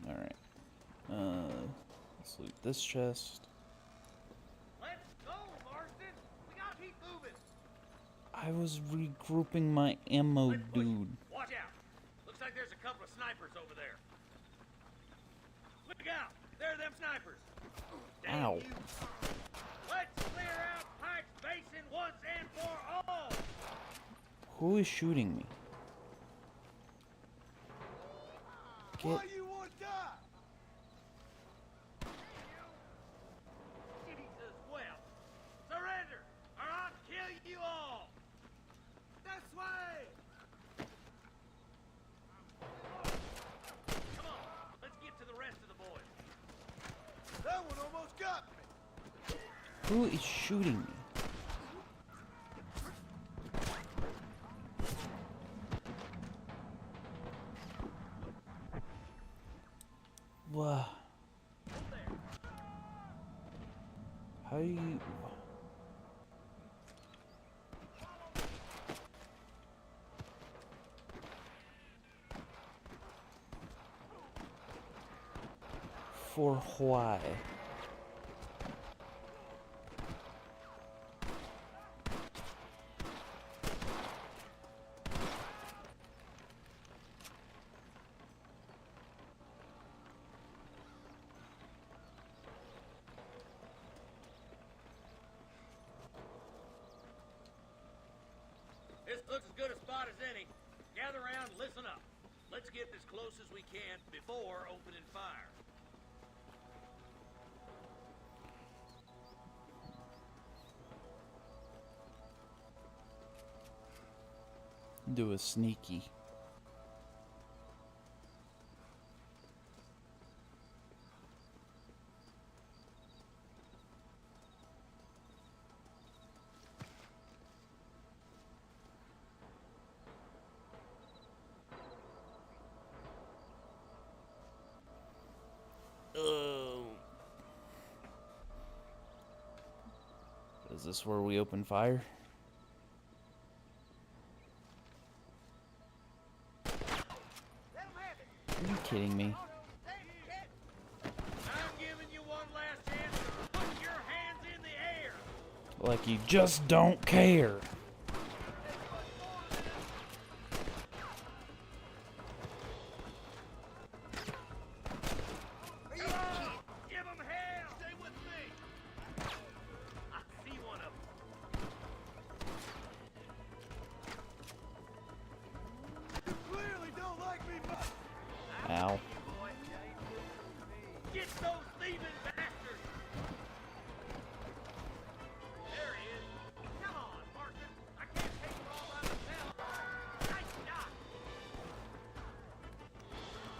Alright. Let's loot this chest. Let's go, Marston. We gotta keep moving. I was regrouping my ammo, dude. Watch out. Looks like there's a couple of snipers over there. Look out. There are them snipers. Damn Ow. you. Let's clear out Pike's Basin once and for all. Who is shooting me? Get. you want that? Jesus, well. Surrender, or I'll kill you all. This way. Come on, let's get to the rest of the boys. That one almost got me. Who is shooting me? Wow. How do you... For why? This looks as good a spot as any. Gather around and listen up. Let's get as close as we can before opening fire. Do a sneaky. Is this where we open fire? Are you kidding me? I'm giving you one last chance to put your hands in the air. Like you just don't care. Give them hell. Stay with me. I see one of them. You clearly don't like me much. Ow. Get those thieving bastards. There he is. Come on, Marston. I can't take them all by myself. Nice shot.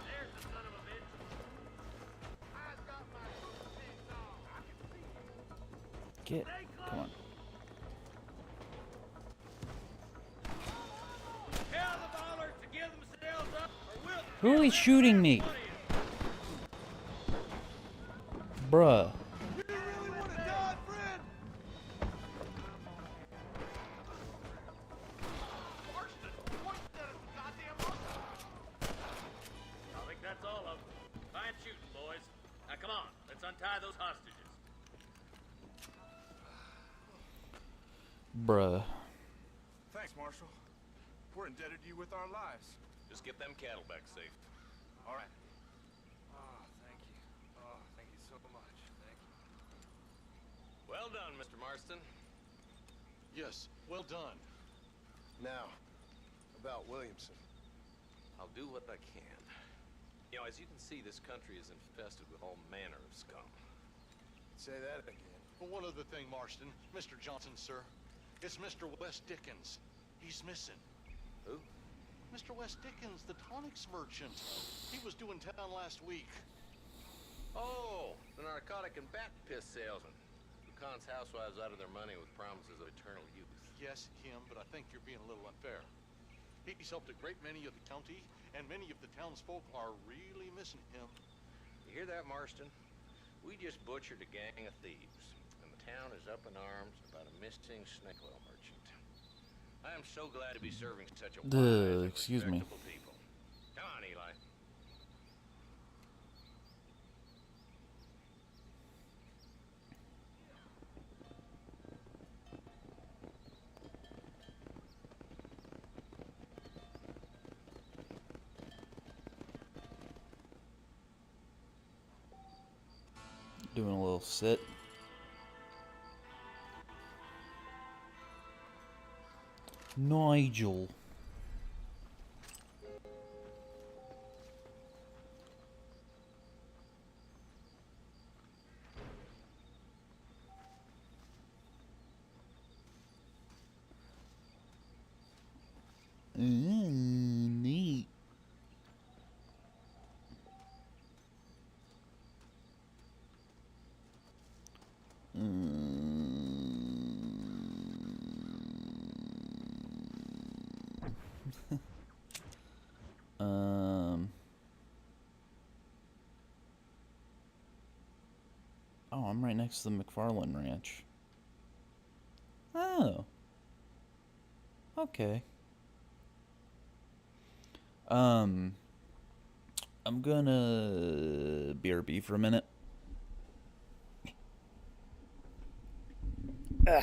There's the son of a bitch. I've got my things on. I can see you. Get. Come on. Tell the ballers to give themselves up, or we'll Who is shooting me? Bruh. You really want to die, friend? I think that's all of them. Fine shooting, boys. Now come on, let's untie those hostages. Bruh. Thanks, Marshal. We're indebted to you with our lives. Just get them cattle back safe. All right. Oh, thank you. Well done, Mr. Marston. Yes, well done. Now, about Williamson. I'll do what I can. You know, as you can see, this country is infested with all manner of scum. Say that again. Well, one other thing, Marston. Mr. Johnson, sir. It's Mr. West Dickens. He's missing. Who? Mr. West Dickens, the tonics merchant. He was due in town last week. Oh, the narcotic and bat piss salesman. Who cons housewives out of their money with promises of eternal youth. Yes, him, but I think you're being a little unfair. He's helped a great many of the county, and many of the townsfolk are really missing him. You hear that, Marston? We just butchered a gang of thieves, and the town is up in arms about a missing snake oil merchant. I am so glad to be serving such a wise and excuse me. respectable people. Come on, Eli. Doing a little sit. Nigel. Neat. Oh, I'm right next to the McFarland Ranch. Oh. Okay. I'm gonna BRB for a minute. There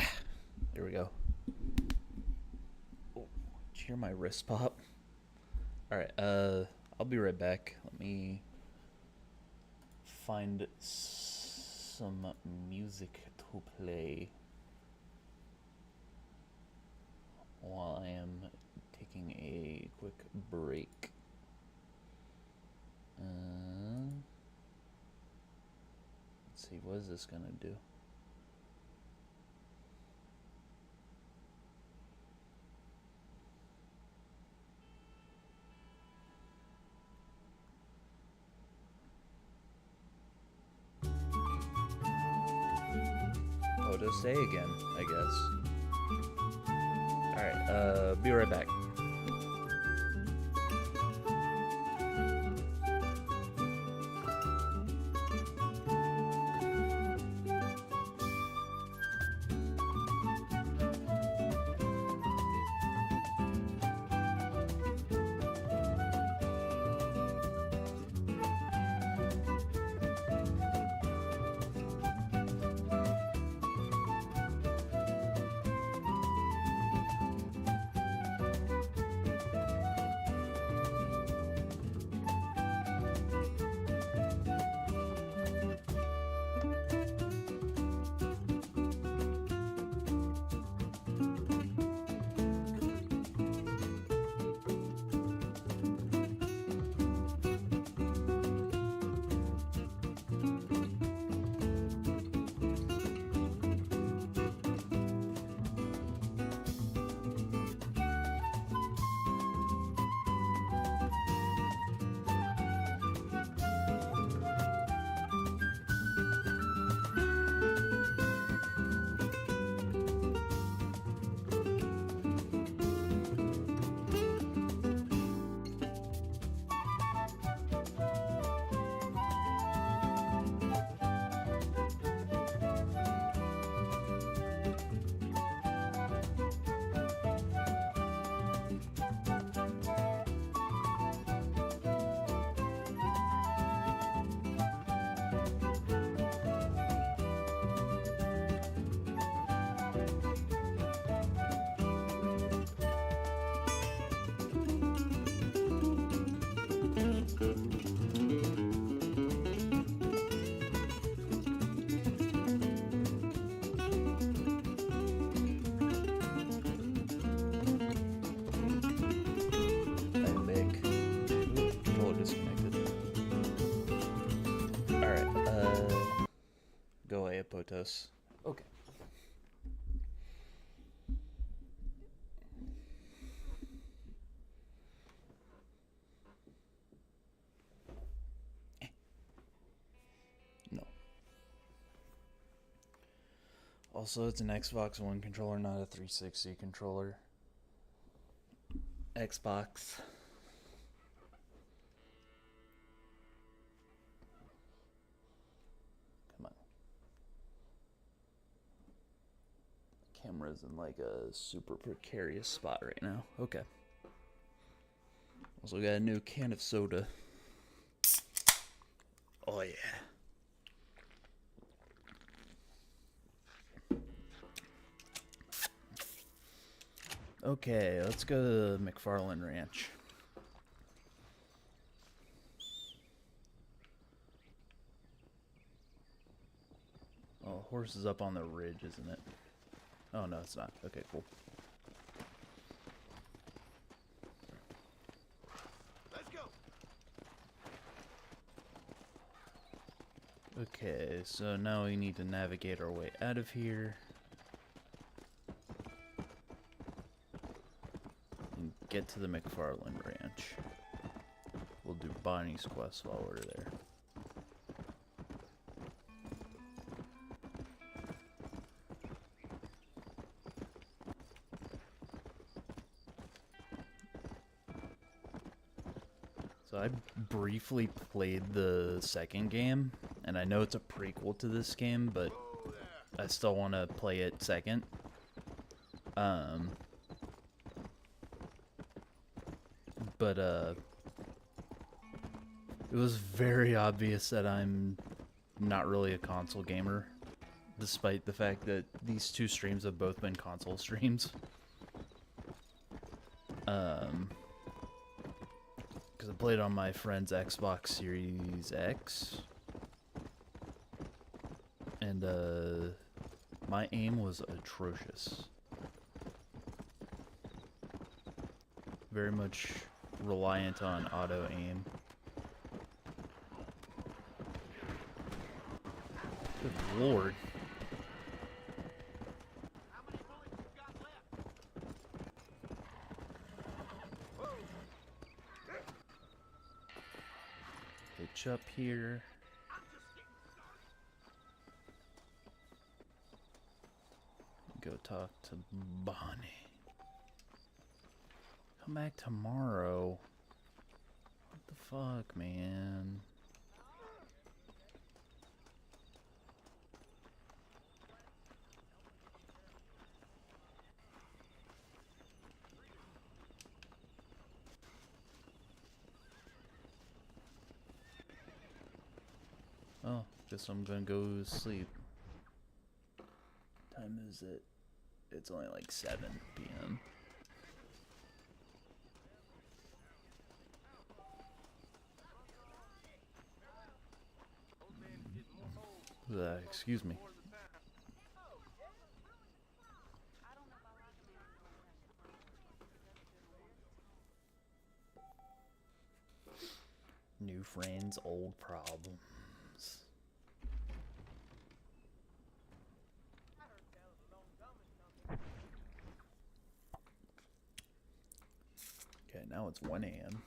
we go. Oh, did you hear my wrist pop? Alright, I'll be right back. Let me find some music to play while I am taking a quick break. Let's see, what is this gonna do? Oh, to say again, I guess. Alright, be right back. get Potos. Okay. No. Also, it's an Xbox One controller, not a 360 controller. Xbox. Come on. Camera's in like a super precarious spot right now. Okay. Also got a new can of soda. Oh yeah. Okay, let's go to McFarland Ranch. Oh, horse is up on the ridge, isn't it? Oh, no, it's not. Okay, cool. Let's go. Okay, so now we need to navigate our way out of here. And get to the McFarland Ranch. We'll do Bonnie's quest while we're there. So I briefly played the second game, and I know it's a prequel to this game, but I still want to play it second. It was very obvious that I'm not really a console gamer, despite the fact that these two streams have both been console streams. Because I played on my friend's Xbox Series X, and my aim was atrocious. Very much reliant on auto aim. Good lord. Hitch up here. Go talk to Bonnie. Come back tomorrow. What the fuck, man? Oh, guess I'm gonna go sleep. Time is it? It's only like 7 p.m. Excuse me. New friends, old problems. Okay, now it's 1 a.m.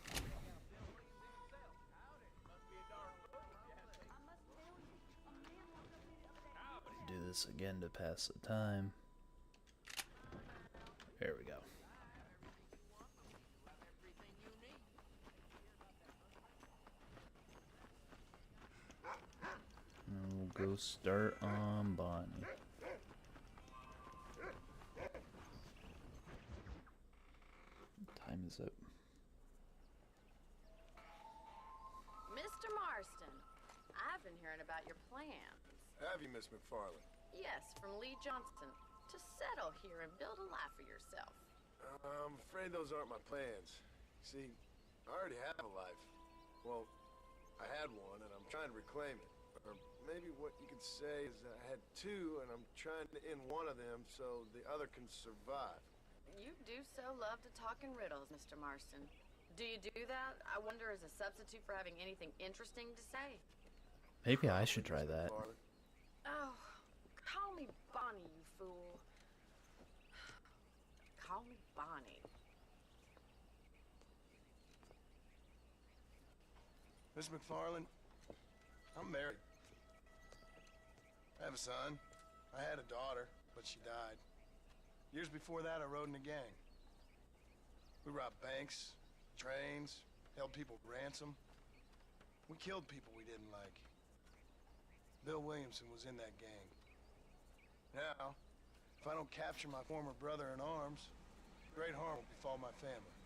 Do this again to pass the time. There we go. And we'll go start on Bonnie. What time is it? Mr. Marston, I've been hearing about your plans. Have you, Miss McFarland? Yes, from Lee Johnson. To settle here and build a life for yourself. I'm afraid those aren't my plans. See, I already have a life. Well, I had one, and I'm trying to reclaim it. Or maybe what you could say is that I had two, and I'm trying to end one of them so the other can survive. You do so love to talk in riddles, Mr. Marston. Do you do that, I wonder, as a substitute for having anything interesting to say? Maybe I should try that. Oh, Bonnie. Miss McFarland, I'm married. I have a son. I had a daughter, but she died. Years before that, I rode in a gang. We robbed banks, trains, held people ransom. We killed people we didn't like. Bill Williamson was in that gang. Now, if I don't capture my former brother in arms, great harm will befall my family.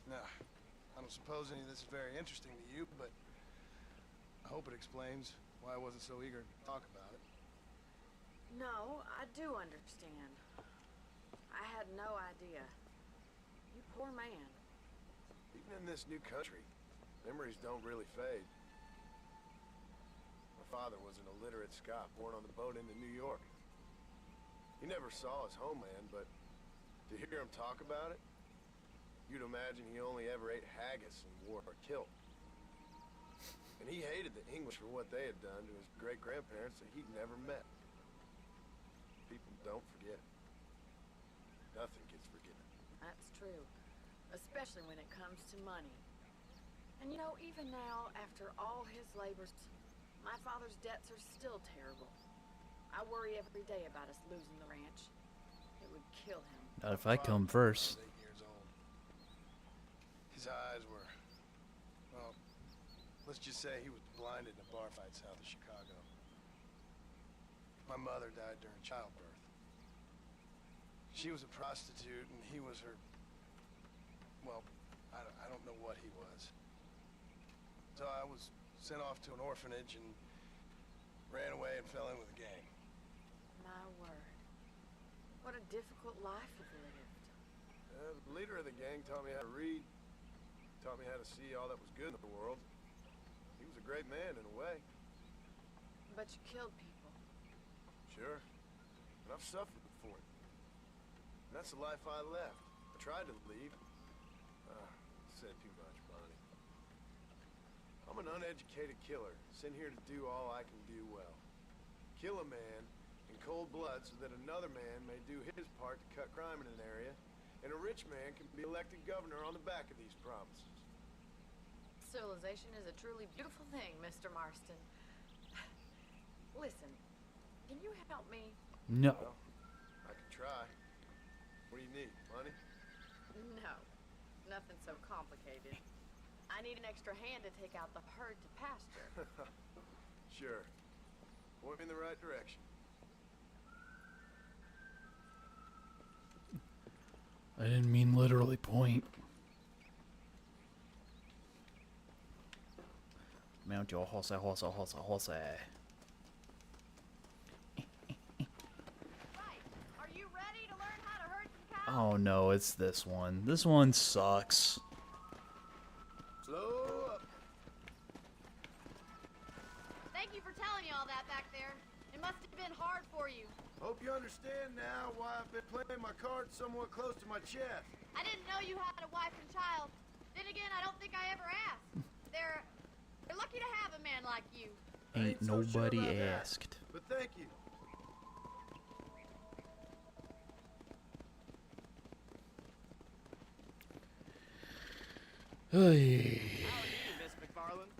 Now, I don't suppose any of this is very interesting to you, but I hope it explains why I wasn't so eager to talk about it. No, I do understand. I had no idea. You poor man. Even in this new country, memories don't really fade. My father was an illiterate Scot born on the boat into New York. He never saw his homeland, but to hear him talk about it, you'd imagine he only ever ate haggis and wore a kilt. And he hated the English for what they had done to his great-grandparents that he'd never met. People don't forget. Nothing gets forgiven. That's true. Especially when it comes to money. And you know, even now, after all his labors, my father's debts are still terrible. I worry every day about us losing the ranch. It would kill him. Not if I come first. I was 8 years old. His eyes were, well, let's just say he was blinded in a bar fight south of Chicago. My mother died during childbirth. She was a prostitute and he was her, well, I don't know what he was. So I was sent off to an orphanage and ran away and fell in with a gang. My word. What a difficult life you've lived. The leader of the gang taught me how to read, taught me how to see all that was good in the world. He was a great man in a way. But you killed people. Sure. But I've suffered for it. And that's the life I left. I tried to leave. Said too much, Bonnie. I'm an uneducated killer, sent here to do all I can do well. Kill a man in cold blood so that another man may do his part to cut crime in an area, and a rich man can be elected governor on the back of these promises. Civilization is a truly beautiful thing, Mr. Marston. Listen, can you help me? No. Well, I can try. What do you need? Money? No, nothing so complicated. I need an extra hand to take out the herd to pasture. Sure. Point me in the right direction. I didn't mean literally point. Mount your horse, horse, horse, horse. Right. Are you ready to learn how to herd some cows? Oh no, it's this one. This one sucks. Slow up. Thank you for telling me all that back there. It must have been hard for you. Hope you understand now why I've been playing my cards somewhat close to my chest. I didn't know you had a wife and child. Then again, I don't think I ever asked. They're lucky to have a man like you. Ain't so sure nobody about that, asked. but thank you. Hey. How are you, Miss McFarland?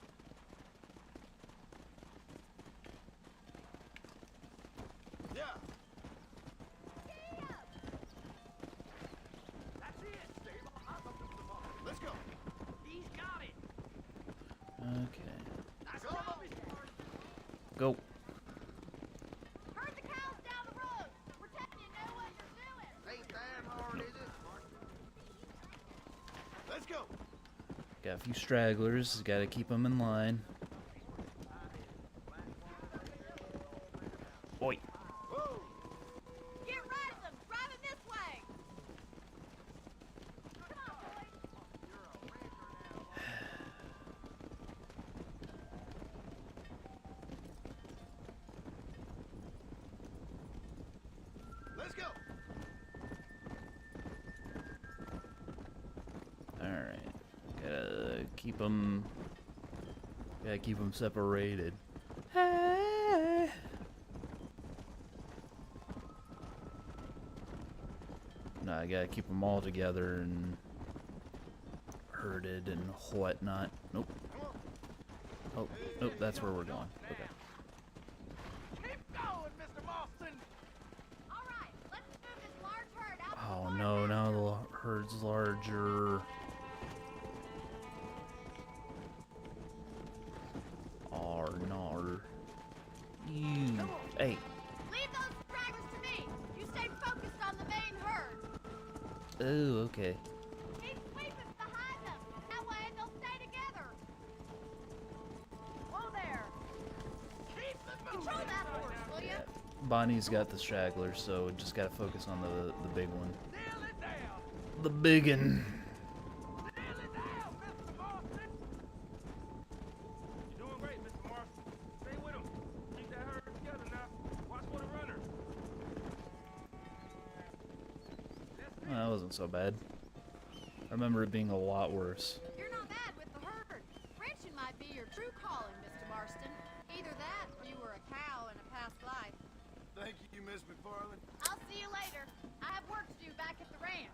Yeah. That's it, Steve. Let's go. He's got it. Okay. That's job, Mr. Marston. Go. Herd the cows down the road. Pretend you know what you're doing. Ain't that hard, is it? Let's go. Got a few stragglers. Got to keep them in line. Oi. Whoa. Get right of them. Drive it this way. Come on, boys. Let's go. Alright. Gotta keep them. Gotta keep them separated. Hey. No, I gotta keep them all together and herded and whatnot. Nope. Oh, nope, that's where we're going. Okay. Keep going, Mr. Marston. All right, let's move this large herd out. Oh no, now the herd's larger. Nar. You. Hey. Leave those stragglers to me. You stay focused on the main herd. Oh, okay. Keep sweeping behind them. That way they'll stay together. Whoa there. Keep them moving. Control that horse, will you? Bonnie's got the stragglers, so just gotta focus on the big one. Nail it down. The biggin. Nail it down, Mr. Marston. You're doing great, Mr. Marston. Stay with him. Keep that herd together now. Watch for the runner. Oh, that wasn't so bad. I remember it being a lot worse. You're not bad with the herd. Ranching might be your true calling, Mr. Marston. Either that or you were a cow in a past life. Thank you, Miss McFarland. I'll see you later. I have work to do back at the ranch.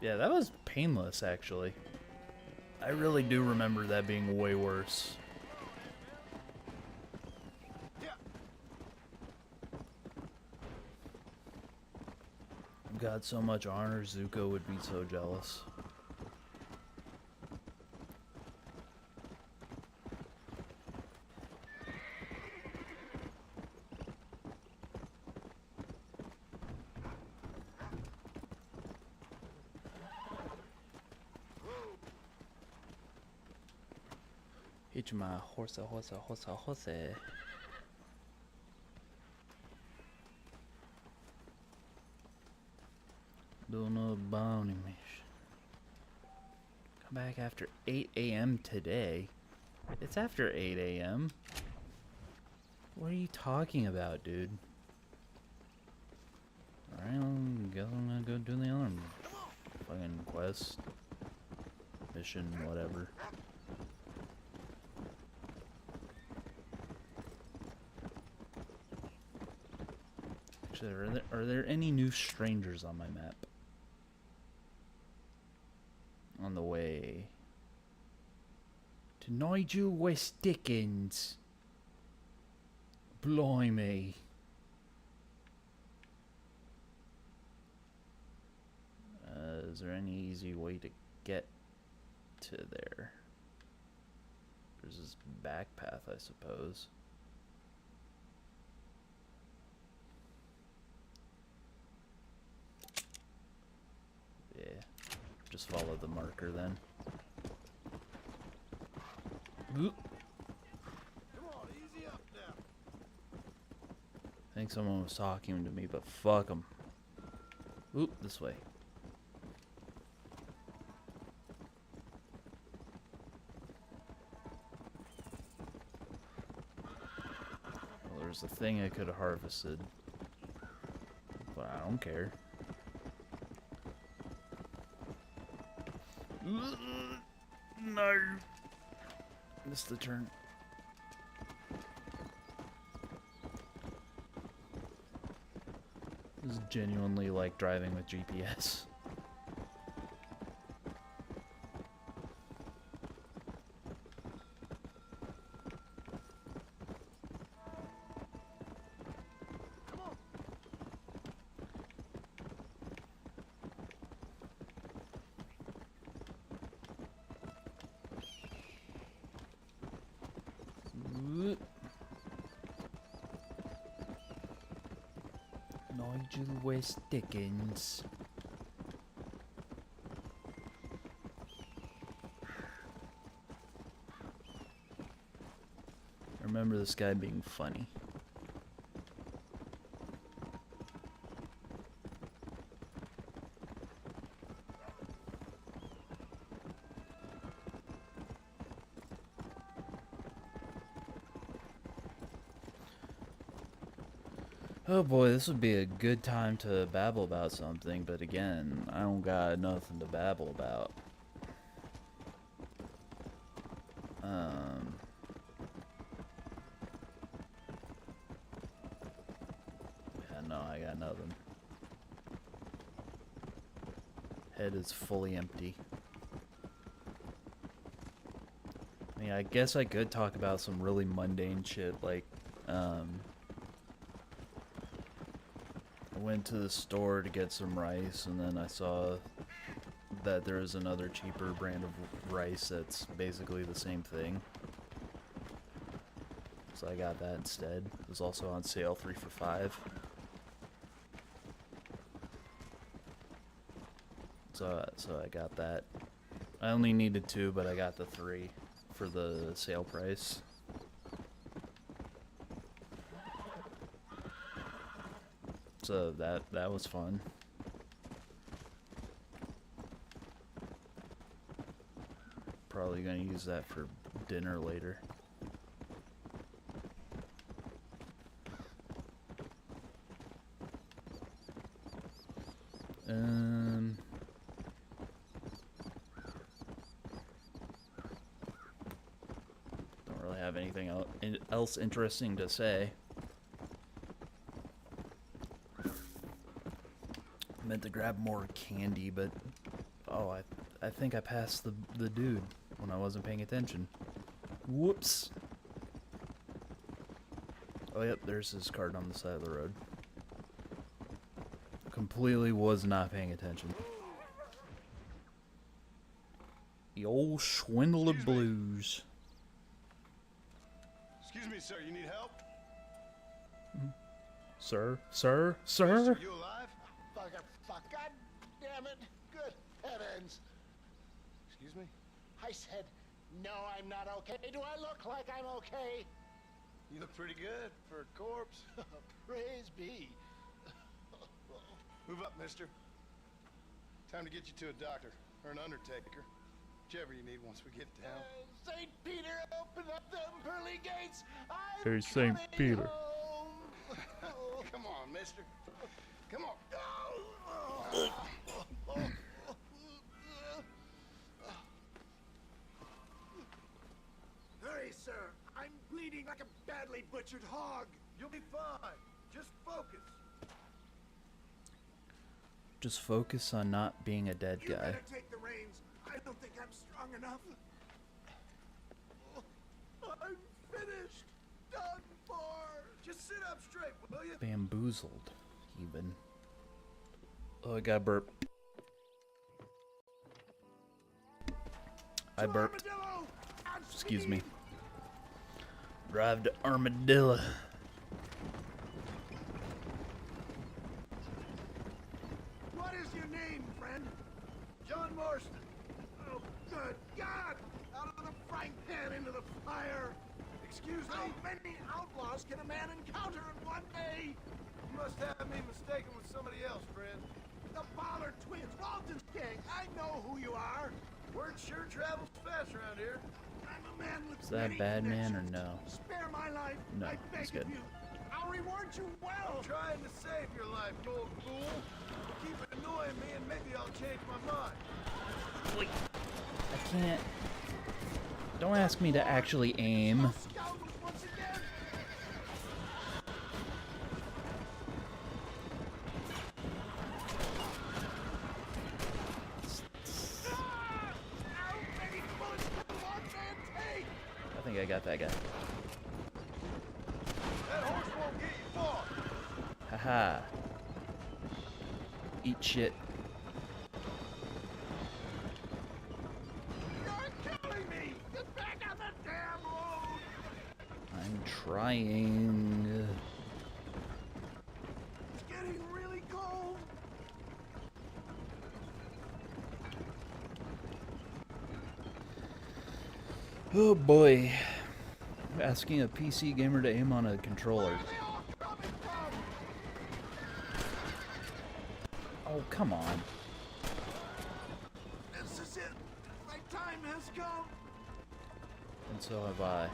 Yeah, that was painless, actually. I really do remember that being way worse. I've got so much honor, Zuko would be so jealous. Hitch my horse. Doing a bounty mission. Come back after 8 a.m. today. It's after 8 a.m. What are you talking about, dude? Alright, I guess I'm gonna go do the other fucking quest. Mission, whatever. Actually, are there any new strangers on my map? On the way to Nigel West Dickens. Blimey. Is there any easy way to get to there? There's this back path, I suppose. Yeah, just follow the marker then. Oop. Come on, easy up now. I think someone was talking to me, but fuck them. Oop, this way. Well, there's a thing I could have harvested, but I don't care. No. Missed the turn. This is genuinely like driving with GPS. Nigel West Dickens. I remember this guy being funny. Oh boy, this would be a good time to babble about something, but again, I don't got nothing to babble about. Yeah, no, I got nothing. head is fully empty. I mean, I guess I could talk about some really mundane shit, like, I went to the store to get some rice, and then I saw that there was another cheaper brand of rice that's basically the same thing. So I got that instead. It was also on sale 3 for $5. So I got that. I only needed 2, but I got the 3 for the sale price. So that was fun. Probably gonna use that for dinner later. Don't really have anything else interesting to say. I meant to grab more candy, but oh, I think I passed the dude when I wasn't paying attention. Whoops. Oh yep, there's his cart on the side of the road. Completely was not paying attention. The old Swindler Blues. Excuse me, sir. You need help? Sir? Sir? Mister, you alive? Fuck. God damn it. Good heavens. Excuse me? I said, no, I'm not okay. Do I look like I'm okay? You look pretty good for a corpse. Praise be. Move up, mister. Time to get you to a doctor or an undertaker. Whichever you need once we get down. St. Peter, open up them pearly gates. Hey, St. Peter. Come on, mister. Come on. Hurry, sir. I'm bleeding like a badly butchered hog. You'll be fine. Just focus. Just focus on not being a dead You guy. better take the reins. I don't think I'm strong enough. I'm finished. Done for. Just sit up straight, will you? Bamboozled, even. Oh, I got burp. I burped. Excuse me. Drive to Armadillo. What is your name, friend? John Marston. Oh, good God! Out of the frying pan into the fire. Excuse me? How many outlaws can a man encounter in one day? You must have me mistaken with somebody else, friend. The Ballard twins, Walton's gang. I know who you are. Word sure travels fast around here. I'm a man with Is that many bad man or connections. no? Spare my life. No, I beg it's good. of you. I'll reward you well. I'm trying to save your life, you old fool. Keep annoying me and maybe I'll change my mind. Wait. I can't. Don't ask me to actually aim. Scoundrels once again. How many bullets can one man take? I think I got that guy. That horse won't get you far. Haha. Eat shit. You're killing me. Get back on the damn road. I'm trying. It's getting really cold. Oh boy. Asking a PC gamer to aim on a controller. Where are they all coming from? Oh, come on. This is it. My time has come. And so have I.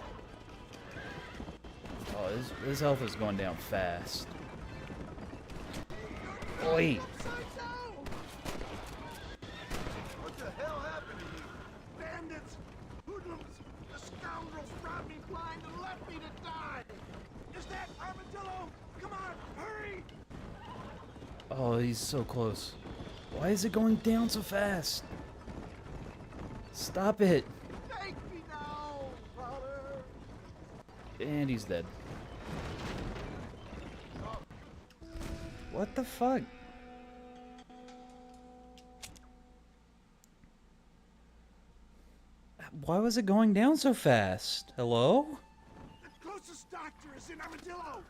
Oh, his health is going down fast. Oi! Upside down. What the hell happened to you? Bandits, hoodlums, the scoundrels robbed me blind and left me to die. Is that Armadillo? Come on, hurry! Oh, he's so close. Why is it going down so fast? Stop it. Take me now, Father. And he's dead. What the fuck? Why was it going down so fast? Hello? The closest doctor is in Armadillo.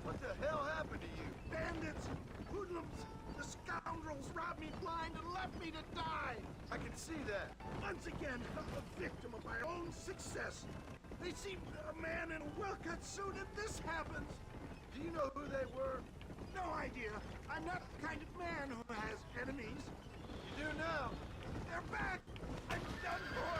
What the hell happened to you? Bandits, hoodlums, the scoundrels robbed me blind and left me to die. I can see that. Once again, I'm the victim of my own success. They see a man in a well-cut suit and this happens. Do you know who they were? No idea. I'm not the kind of man who has enemies. You do now. They're back. I'm done for.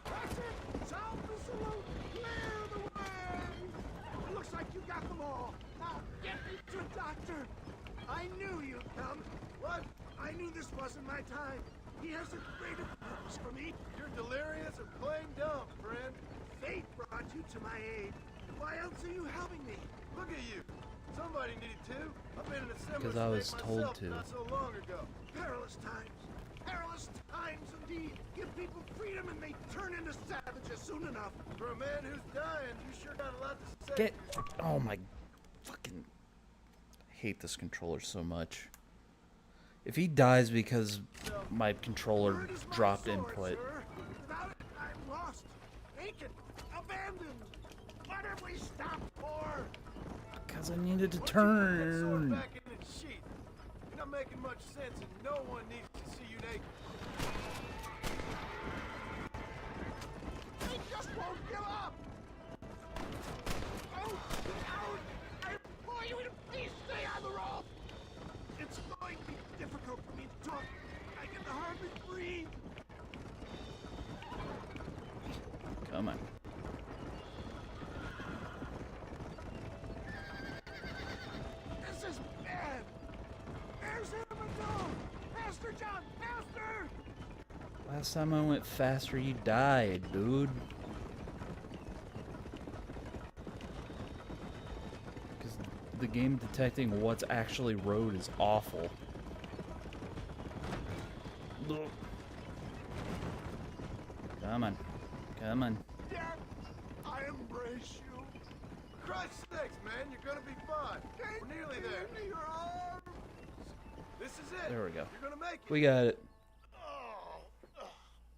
That's it. Sound the salute. Clear the way. It looks like you got them all. Now get me to a doctor. I knew you'd come. What? I knew this wasn't my time. He has a greater purpose for me. You're delirious and plain dumb, friend. Fate brought you to my aid. Why else are you helping me? Look at you. Somebody needed to. I've been in a similar Because I was state told myself to. not so long ago. Perilous times. Perilous times indeed. Give people freedom and they turn into savages soon enough. For a man who's dying, you sure got a lot to say. Get. Oh my. Fucking. I hate this controller so much. If he dies because my controller dropped input. Without it, I'm lost. Naked. Abandoned. What have we stopped for? Because I needed to Sword turn. back in its sheath. You're not making much sense, and no one needs to see you naked. They just won't give up. Oh, out! I implore you to please stay on the rope. It's going to be difficult for me to talk. I can hardly breathe. Come on. This is bad. There's Armadillo. Faster, John. Faster. Last time I went faster, you died, dude. Because the game detecting what's actually road is awful. Come on. Come on. Dad, I embrace you. Christ sakes, man, you're gonna be fine. We're nearly there. Give me your arms. This is it. There we go. You're gonna make it. We got it.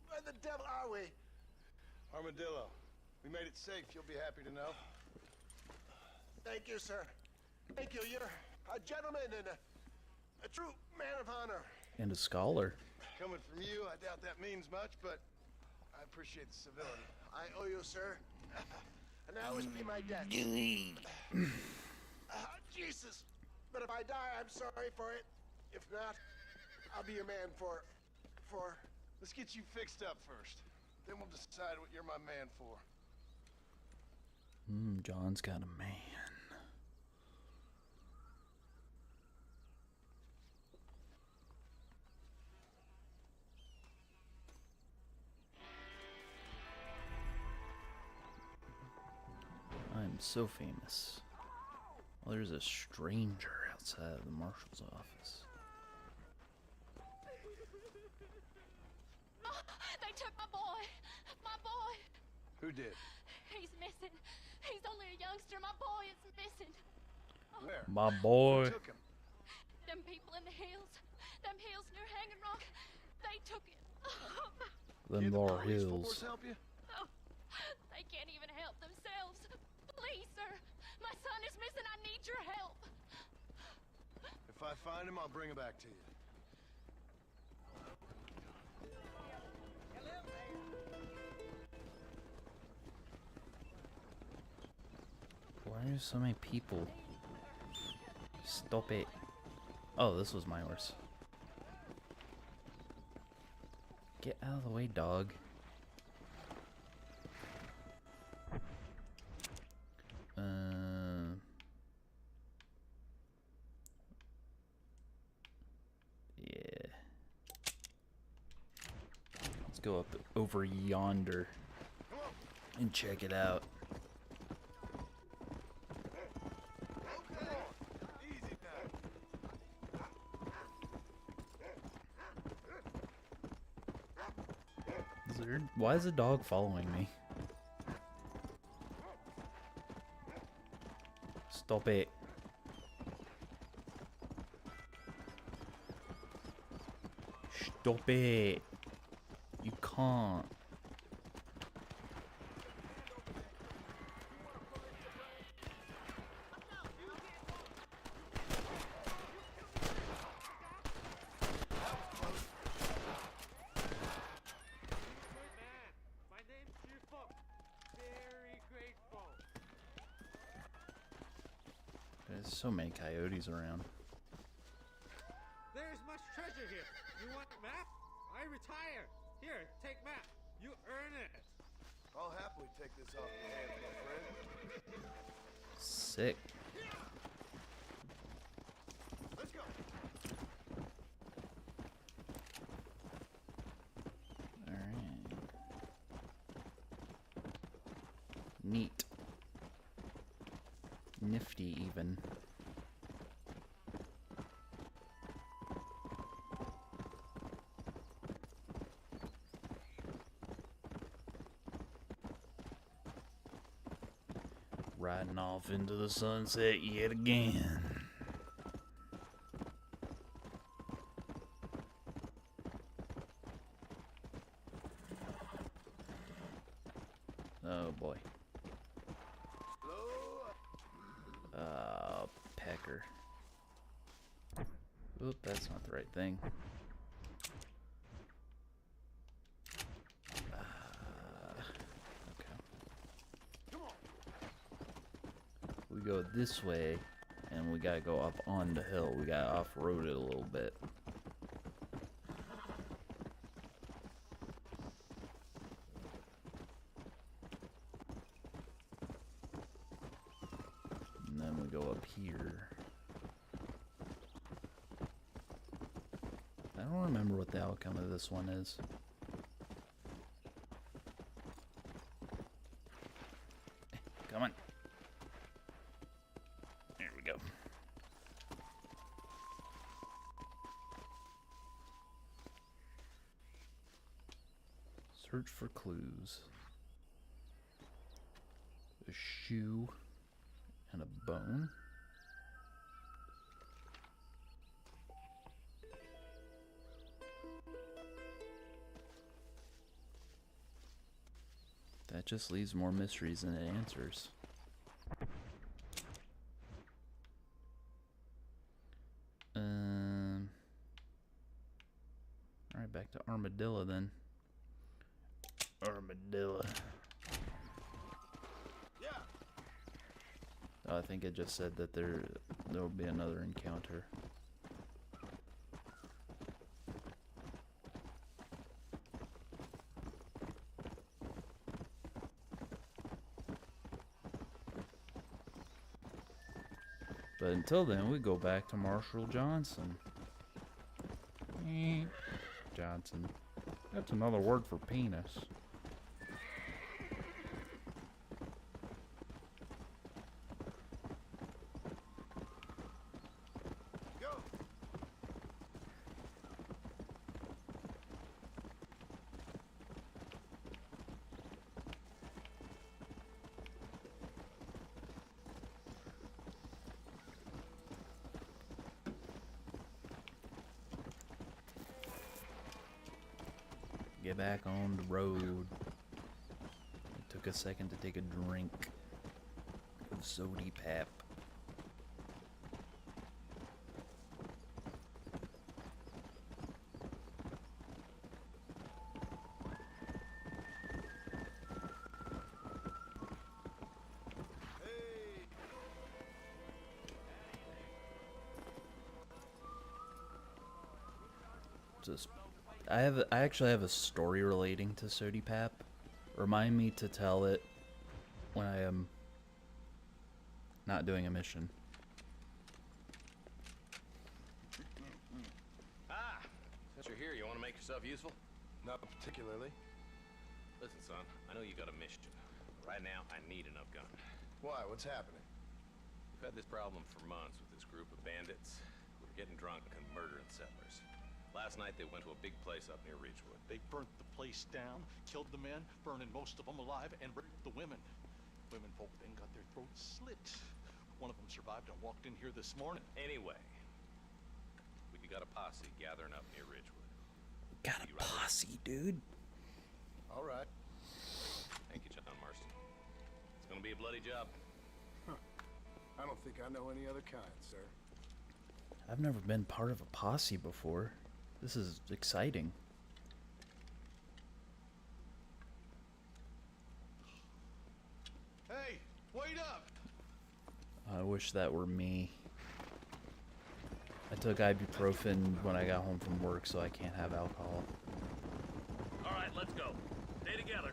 Where the devil are we? Armadillo, we made it safe. You'll be happy to know. Thank you, sir. Thank you. You're a gentleman and a true man of honor. And a scholar. Coming from you, I doubt that means much, but I appreciate the civility. I owe you, sir. And I always be my debt. Jesus. But if I die, I'm sorry for it. If not, I'll be your man for... Let's get you fixed up first. Then we'll decide what you're my man for. John's got a man. I'm so famous. Well, there's a stranger outside of the marshal's office. They took my boy. My boy. Who did? He's missing. He's only a youngster. My boy is missing. Where? My boy. Who took him? Them people in the hills. Them hills near Hanging Rock. They took it. Them bar hills. Force help you? Oh, they can't even help themselves. Please, sir. My son is missing. I need your help. If I find him, I'll bring him back to you. Why are so many people? Stop it. Oh, this was my horse. Get out of the way, dog. Uh, go up over yonder and check it out. Why is the dog following me? Stop it. Stop it. You can't. There's so many coyotes around. There's much treasure here. You want a map? I retire. Here, take map. You earn it. I'll happily take this off your hands, my friend. Sick. Let's go. Alright. Neat. Nifty, even. Riding off into the sunset yet again. Oh boy. Pecker. Oop, that's not the right thing. Okay. We go this way, and we gotta go up on the hill. We gotta off-road it a little bit. And then we go up here. I don't remember what the outcome of this one is. Come on. There we go. Search for clues. A shoe and a bone. That just leaves more mysteries than it answers. Alright, back to Armadillo then. Armadillo. Yeah. Oh, I think it just said that there will be another encounter. But until then, we go back to Marshall Johnson. Johnson. That's another word for penis. Go. Get back on the road. It took a second to take a drink of sody pap. Just I actually have a story relating to sody pap. Remind me to tell it when I am not doing a mission. Ah, since you're here, you want to make yourself useful? Not particularly. Listen, son, I know you got a mission. Right now, I need enough guns. Why? What's happening? We've had this problem for months with this group of bandits who are getting drunk and murdering settlers. Last night, they went to a big place up near Ridgewood. They burnt the place down, killed the men, burning most of them alive, and raped the women. Women folk then got their throats slit. One of them survived and walked in here this morning. Anyway, we got a posse gathering up near Ridgewood. Got a posse, dude. All right. Thank you, John Marston. It's gonna be a bloody job. I don't think I know any other kind, sir. I've never been part of a posse before. This is exciting. Hey, wait up! I wish that were me. I took ibuprofen when I got home from work, so I can't have alcohol. All right, let's go. Stay together.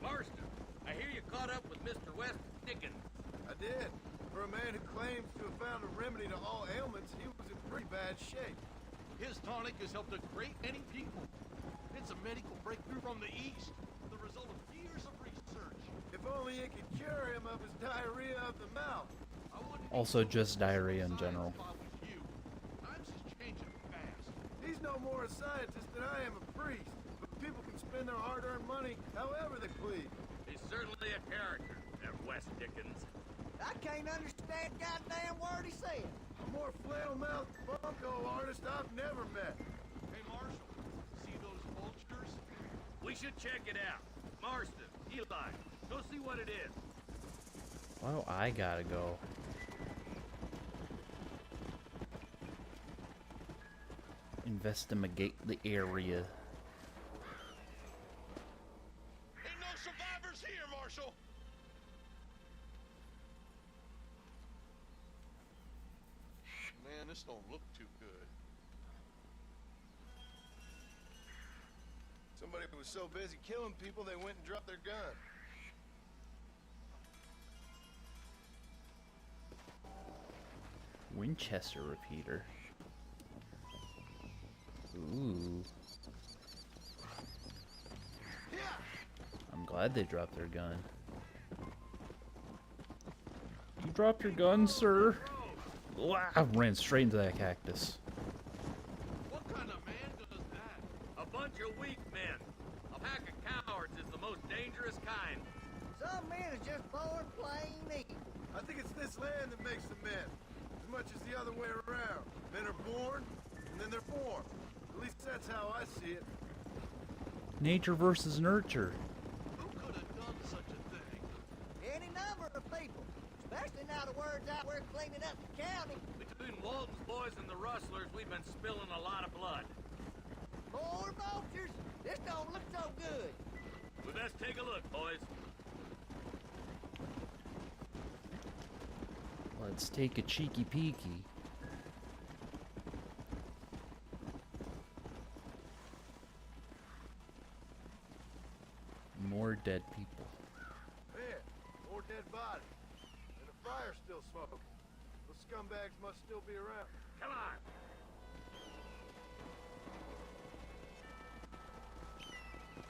Marston, I hear you caught up with Mr. West Dickens. I did. For a man who claims to have found a remedy to all ailments, he was in pretty bad shape. His tonic has helped a great many people. It's a medical breakthrough from the East, the result of years of research. If only it could cure him of his diarrhea of the mouth. Also, just diarrhea in general. Times is changing fast. He's no more a scientist than I am a priest. But people can spend their hard-earned money however they please. He's certainly a character, that West Dickens. I can't understand a goddamn word he said. A more flail-mouthed bunko artist I've never met. Hey, Marshal, see those vultures? We should check it out. Marston, Eli, go see what it is. Why do I gotta go? Investigate the area. Ain't no survivors here, Marshal! Man, this don't look too good. Somebody was so busy killing people they went and dropped their gun. Winchester repeater. Ooh. I'm glad they dropped their gun. You dropped your gun, sir? Wow, I ran straight into that cactus. What kind of man does that? A bunch of weak men. A pack of cowards is the most dangerous kind. Some men are just born plain evil. I think it's this land that makes them men. As much as the other way around. Men are born, and then they're formed. At least that's how I see it. Nature versus nurture. Who could have done such a thing? Any number of people. Especially now the word's out we're cleaning up the county. Between Walton's boys and the rustlers, we've been spilling a lot of blood. More vultures? This don't look so good. We best take a look, boys. Let's take a cheeky peeky. More dead people. Man, more dead bodies. And the fire's still smoking. Those scumbags must still be around. Come on.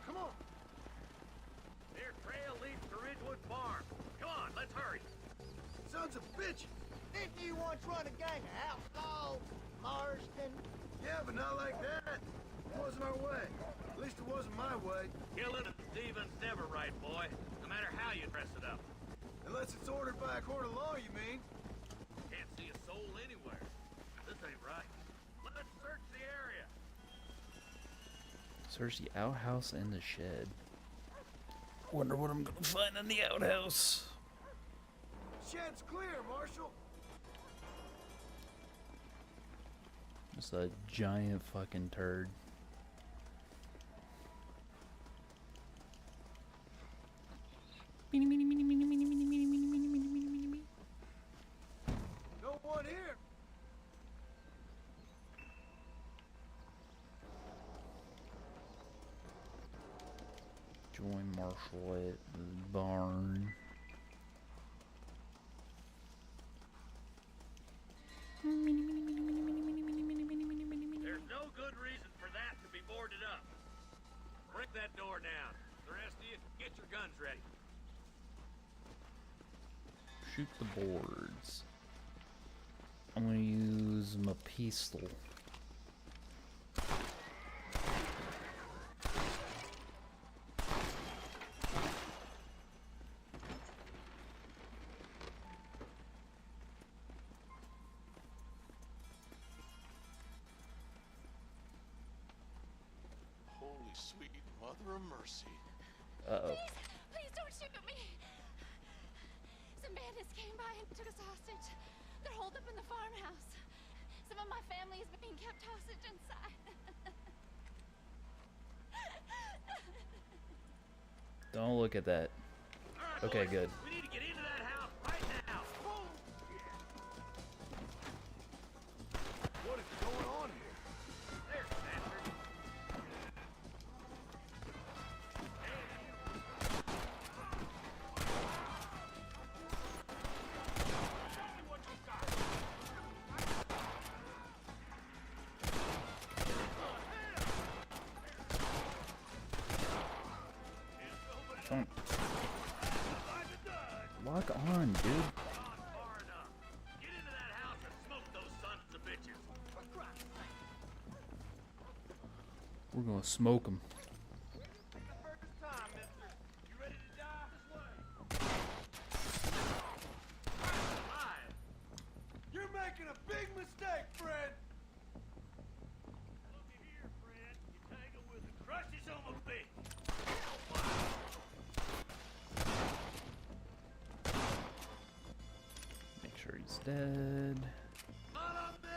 Come on. Their trail leads to Ridgewood Farm. Come on, let's hurry. Sons of bitches. Didn't you once run a gang of outlaws, Marston? Yeah, but not like that. It wasn't our way. At least it wasn't my way. Killing and thieving's never right, boy. No matter how you dress it up. Unless it's ordered by a court of law, you mean? Can't see a soul anywhere. This ain't right. Let's search the area. Search the outhouse and the shed. Wonder what I'm gonna find in the outhouse. Shed's clear, Marshal. It's a giant fucking turd. No one here. Join Marshall at the barn. There's no good reason for that to be boarded up. that door down. The rest of you, get your guns ready. Shoot the boards. I'm gonna use my pistol. Holy sweet mother of mercy. Uh-oh. Please don't shoot me. Some bandits came by and took us hostage. They're holed up in the farmhouse. Some of my family is being kept hostage inside. Don't look at that. Okay, good. We need to get into that house right now. What is going on here? There's the bastard. Don't. Lock on, dude. Far enough. Get into that house and smoke those sons of bitches. We're gonna smoke them. First time, mister. You ready to die this way? Alive. You're making a big mistake, Fred! Look at here, Fred. You tangle with the crushes on my bitch. Make sure he's dead. Follow me!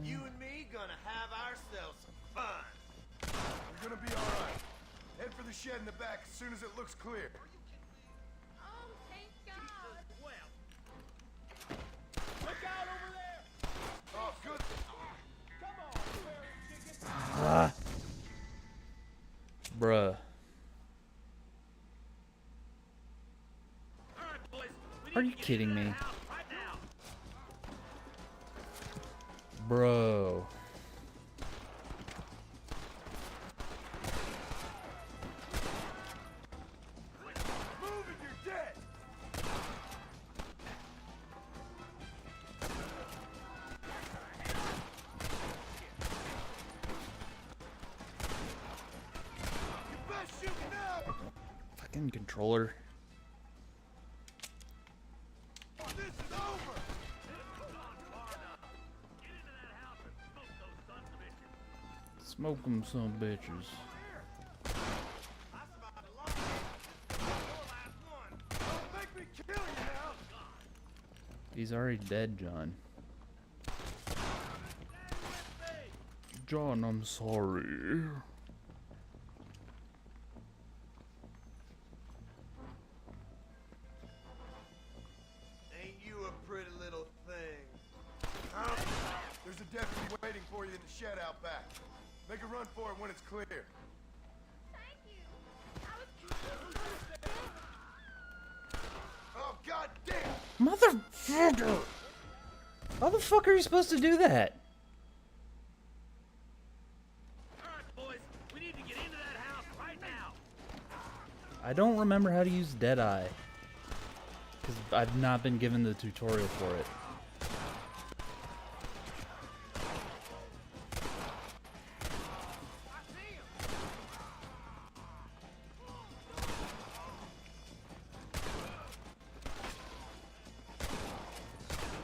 You and me gonna have ourselves some fun. We're gonna be alright. Head for the shed in the back as soon as it looks clear. Oh, thank God. Look out over there! Oh, good. Come on, chicken. Ah. Bruh. All right, boys. We Are need you to get kidding into me? that house right now. Bro. Move if you're dead! You best shoot now! Fucking controller. This is over! Smoke them some bitches. Don't make me kill you now! He's already dead, John. John, I'm sorry. Ain't you a pretty little thing? There's a deputy waiting for you in the shed out back. Make a run for it when it's clear. Thank you. I was Oh, god damn! Motherfucker! How the fuck are you supposed to do that? All right, boys. We need to get into that house right now. I don't remember how to use Deadeye. Because I've not been given the tutorial for it.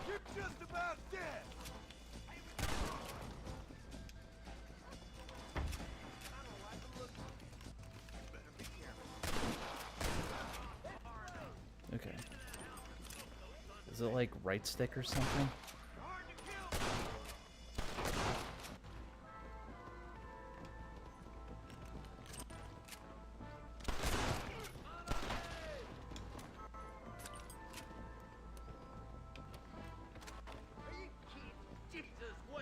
You're just about dead! Okay. Is it like right stick or something? Jesus, well.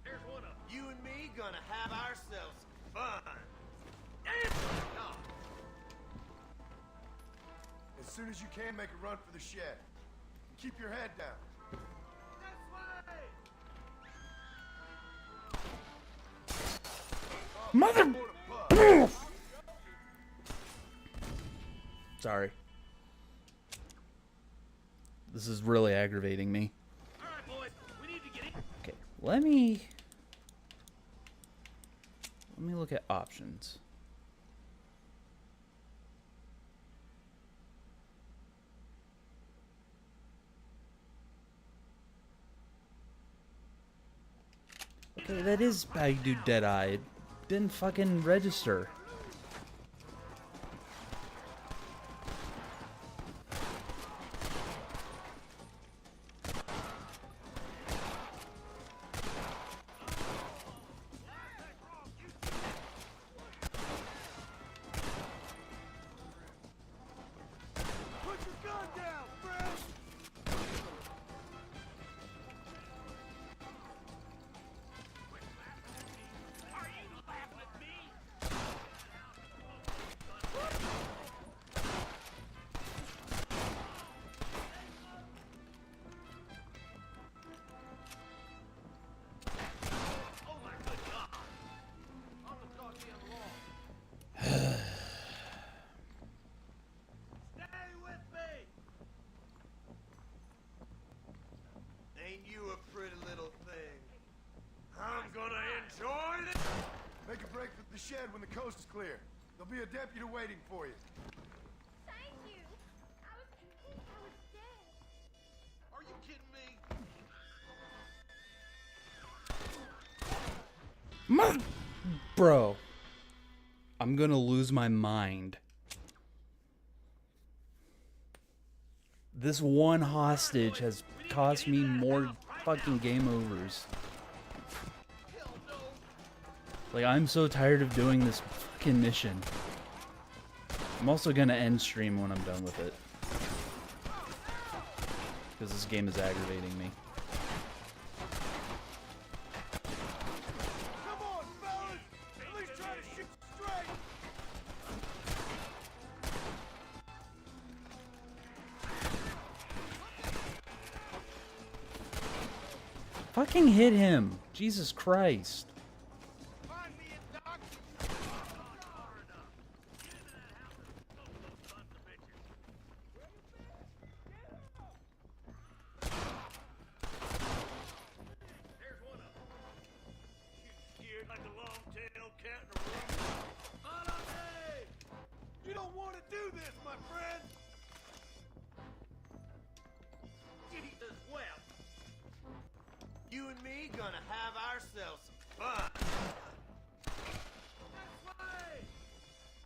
There's one of 'em. You and me gonna have ourselves some fun. Damn! No. As soon as you can, make a run for the shed. Keep your head down. Mother. Sorry. This is really aggravating me. Okay, let me look at options. Okay, that is how you do Deadeye. It didn't fucking register. Ain't you a pretty little thing? I'm gonna enjoy this! Make a break for the shed when the coast is clear. There'll be a deputy waiting for you. Thank you. I was convinced I was dead. Are you kidding me? Bro, I'm gonna lose my mind. This one hostage has cost me more fucking game overs. Like, I'm so tired of doing this fucking mission. I'm also gonna end stream when I'm done with it, because this game is aggravating me. Come on, fellas! At least try to shoot straight! Fucking hit him! Jesus Christ. You don't want to do this, my friend! Jesus wept. You and me gonna have ourselves some fun.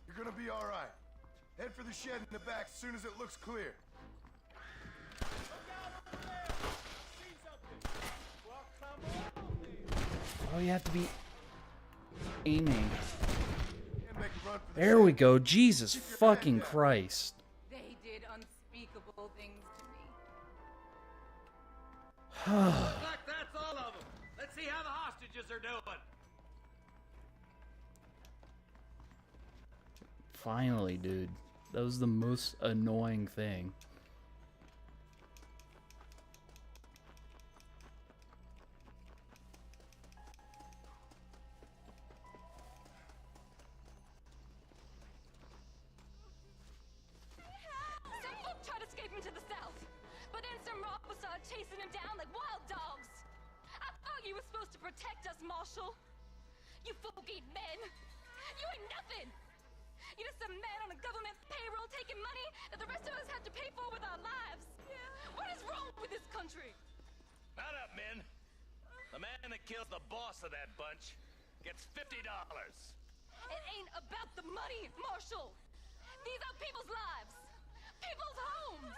You're gonna be alright. Head for the shed in the back as soon as it looks clear. Oh, you have to be aiming. There we go. Jesus fucking Christ. They did unspeakable things to me. Looks like that's all of them. Let's see how the hostages are doing. Finally, dude. That was the most annoying thing. Some folk tried escaping to the south, but then some robbers started chasing him down like wild dogs. I thought you were supposed to protect us, Marshal. You folk ain't men. You ain't nothing. You're just some man on a government payroll taking money that the rest of us have to pay for with our lives. What is wrong with this country? Not up, men. The man that kills the boss of that bunch gets $50. It ain't about the money, Marshal. These are people's lives. People's homes.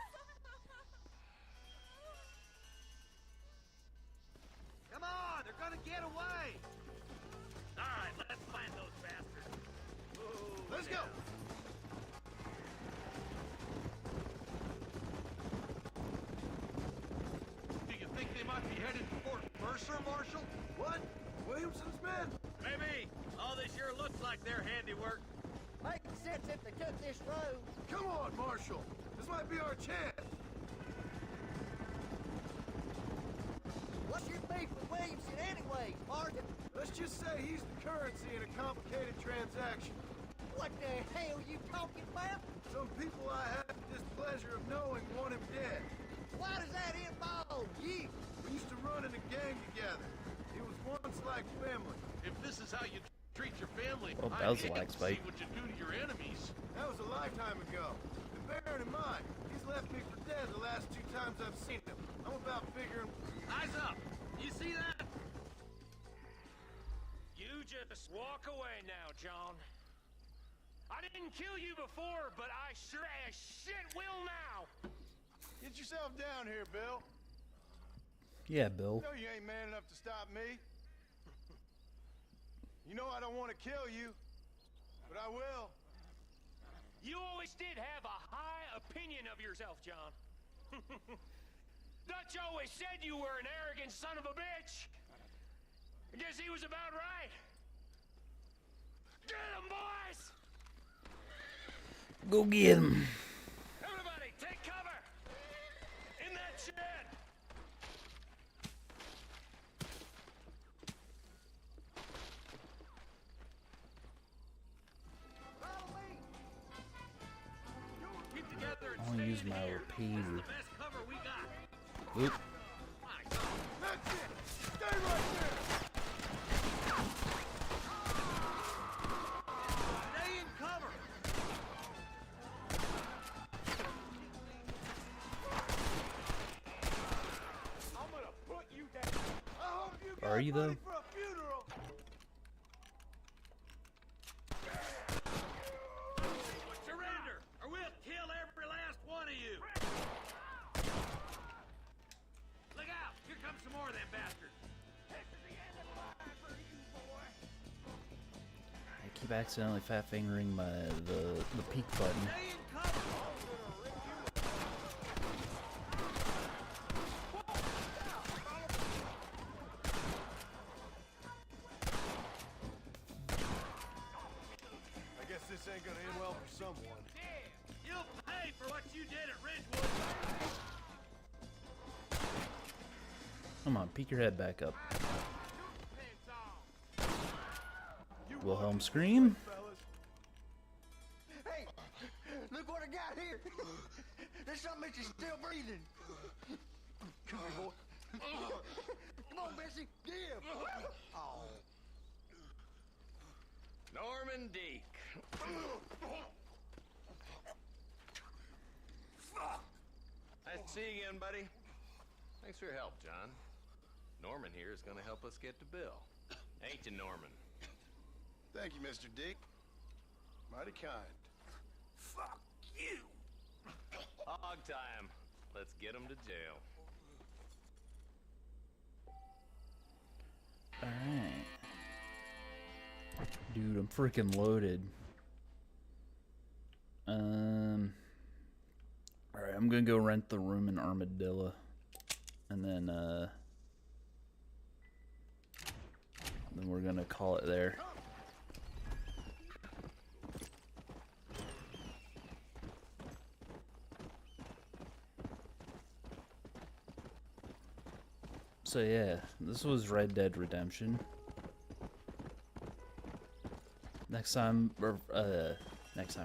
Come on, they're gonna get away! Alright, let's find those bastards. Ooh, Let's go! Do you think they might be headed to Fort Mercer, Marshal? What? Williamson's men? Maybe. All this sure looks like their handiwork. Makes sense if they took this road. Come on, Marshal! This might be our chance. What's your beef with Williamson anyway, Martin? Let's just say he's the currency in a complicated transaction. What the hell you talking about? Some people I have the displeasure of knowing want him dead. Why does that involve you? We used to run in a gang together. It was once like family. If this is how you treat your family, Well, that was a I lag hate to spike. see what you do to your enemies. That was a lifetime ago. And bearing in mind, he's left me for dead the last 2 times I've seen him. I'm about figuring... Eyes up! You see that? You just walk away now, John. I didn't kill you before, but I sure as shit will now! Get yourself down here, Bill. Yeah, Bill. You know you ain't man enough to stop me. You know I don't want to kill you, but I will. You always did have a high opinion of yourself, John. Dutch always said you were an arrogant son of a bitch. I guess he was about right. Get him, boys! Go get him. Everybody, take cover! In that shed! Keep together and I want to stay use in my here. repeater. This is the best cover we got. Oop. That's it! Stay right there! Stay in cover. I'm gonna put you down. I hope you got Are you, money though? for a funeral. Surrender, or we'll kill every last one of you. Look out! Here comes some more of them bastards. This is the end of the line for you, boy. I keep accidentally fat fingering the peak button. Stay in cover. I guess this ain't gonna end well for someone. You'll pay for what you did at Ridgewood. Come on, peek your head back up. Wilhelm scream. Hey, look what I got here. There's something that you're still breathing. Come here, boy. Come on, Bessie. Give. Oh. Norman Deek. Nice to see you again, buddy. Thanks for your help, John. Norman here is going to help us get to Bill. Ain't you, Norman? Thank you, Mr. Dick. Mighty kind. Fuck you! Hog time. Let's get him to jail. Alright. Dude, I'm freaking loaded. Alright, I'm gonna go rent the room in Armadillo. And then we're gonna call it there. So yeah, this was Red Dead Redemption. Next time, or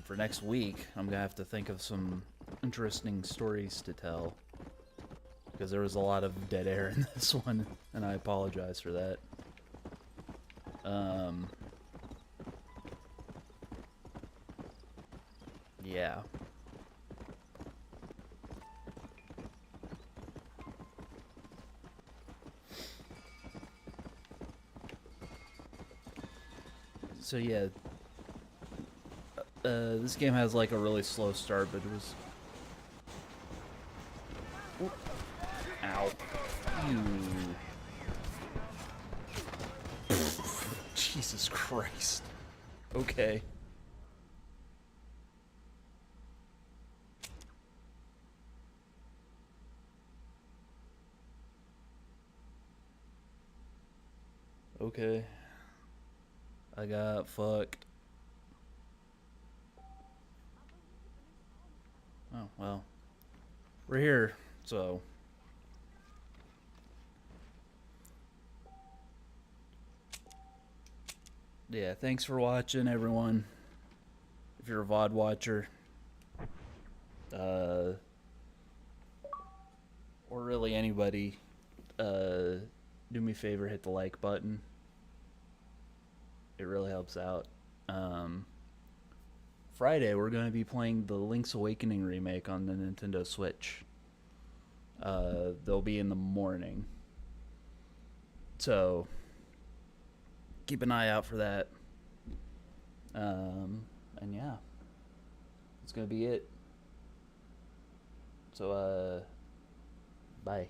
for next week, I'm gonna have to think of some interesting stories to tell. Because there was a lot of dead air in this one, and I apologize for that. Yeah. So yeah, this game has like a really slow start, but it was... Oop. Ow. Ew. Jesus Christ. Okay. Okay. I got fucked. Oh. well, we're here, so. Yeah, thanks for watching, everyone. If you're a VOD watcher, or really anybody, do me a favor, hit the like button. It really helps out. Friday, we're going to be playing the Link's Awakening remake on the Nintendo Switch. They'll be in the morning. So, keep an eye out for that. And yeah, that's going to be it. So, bye.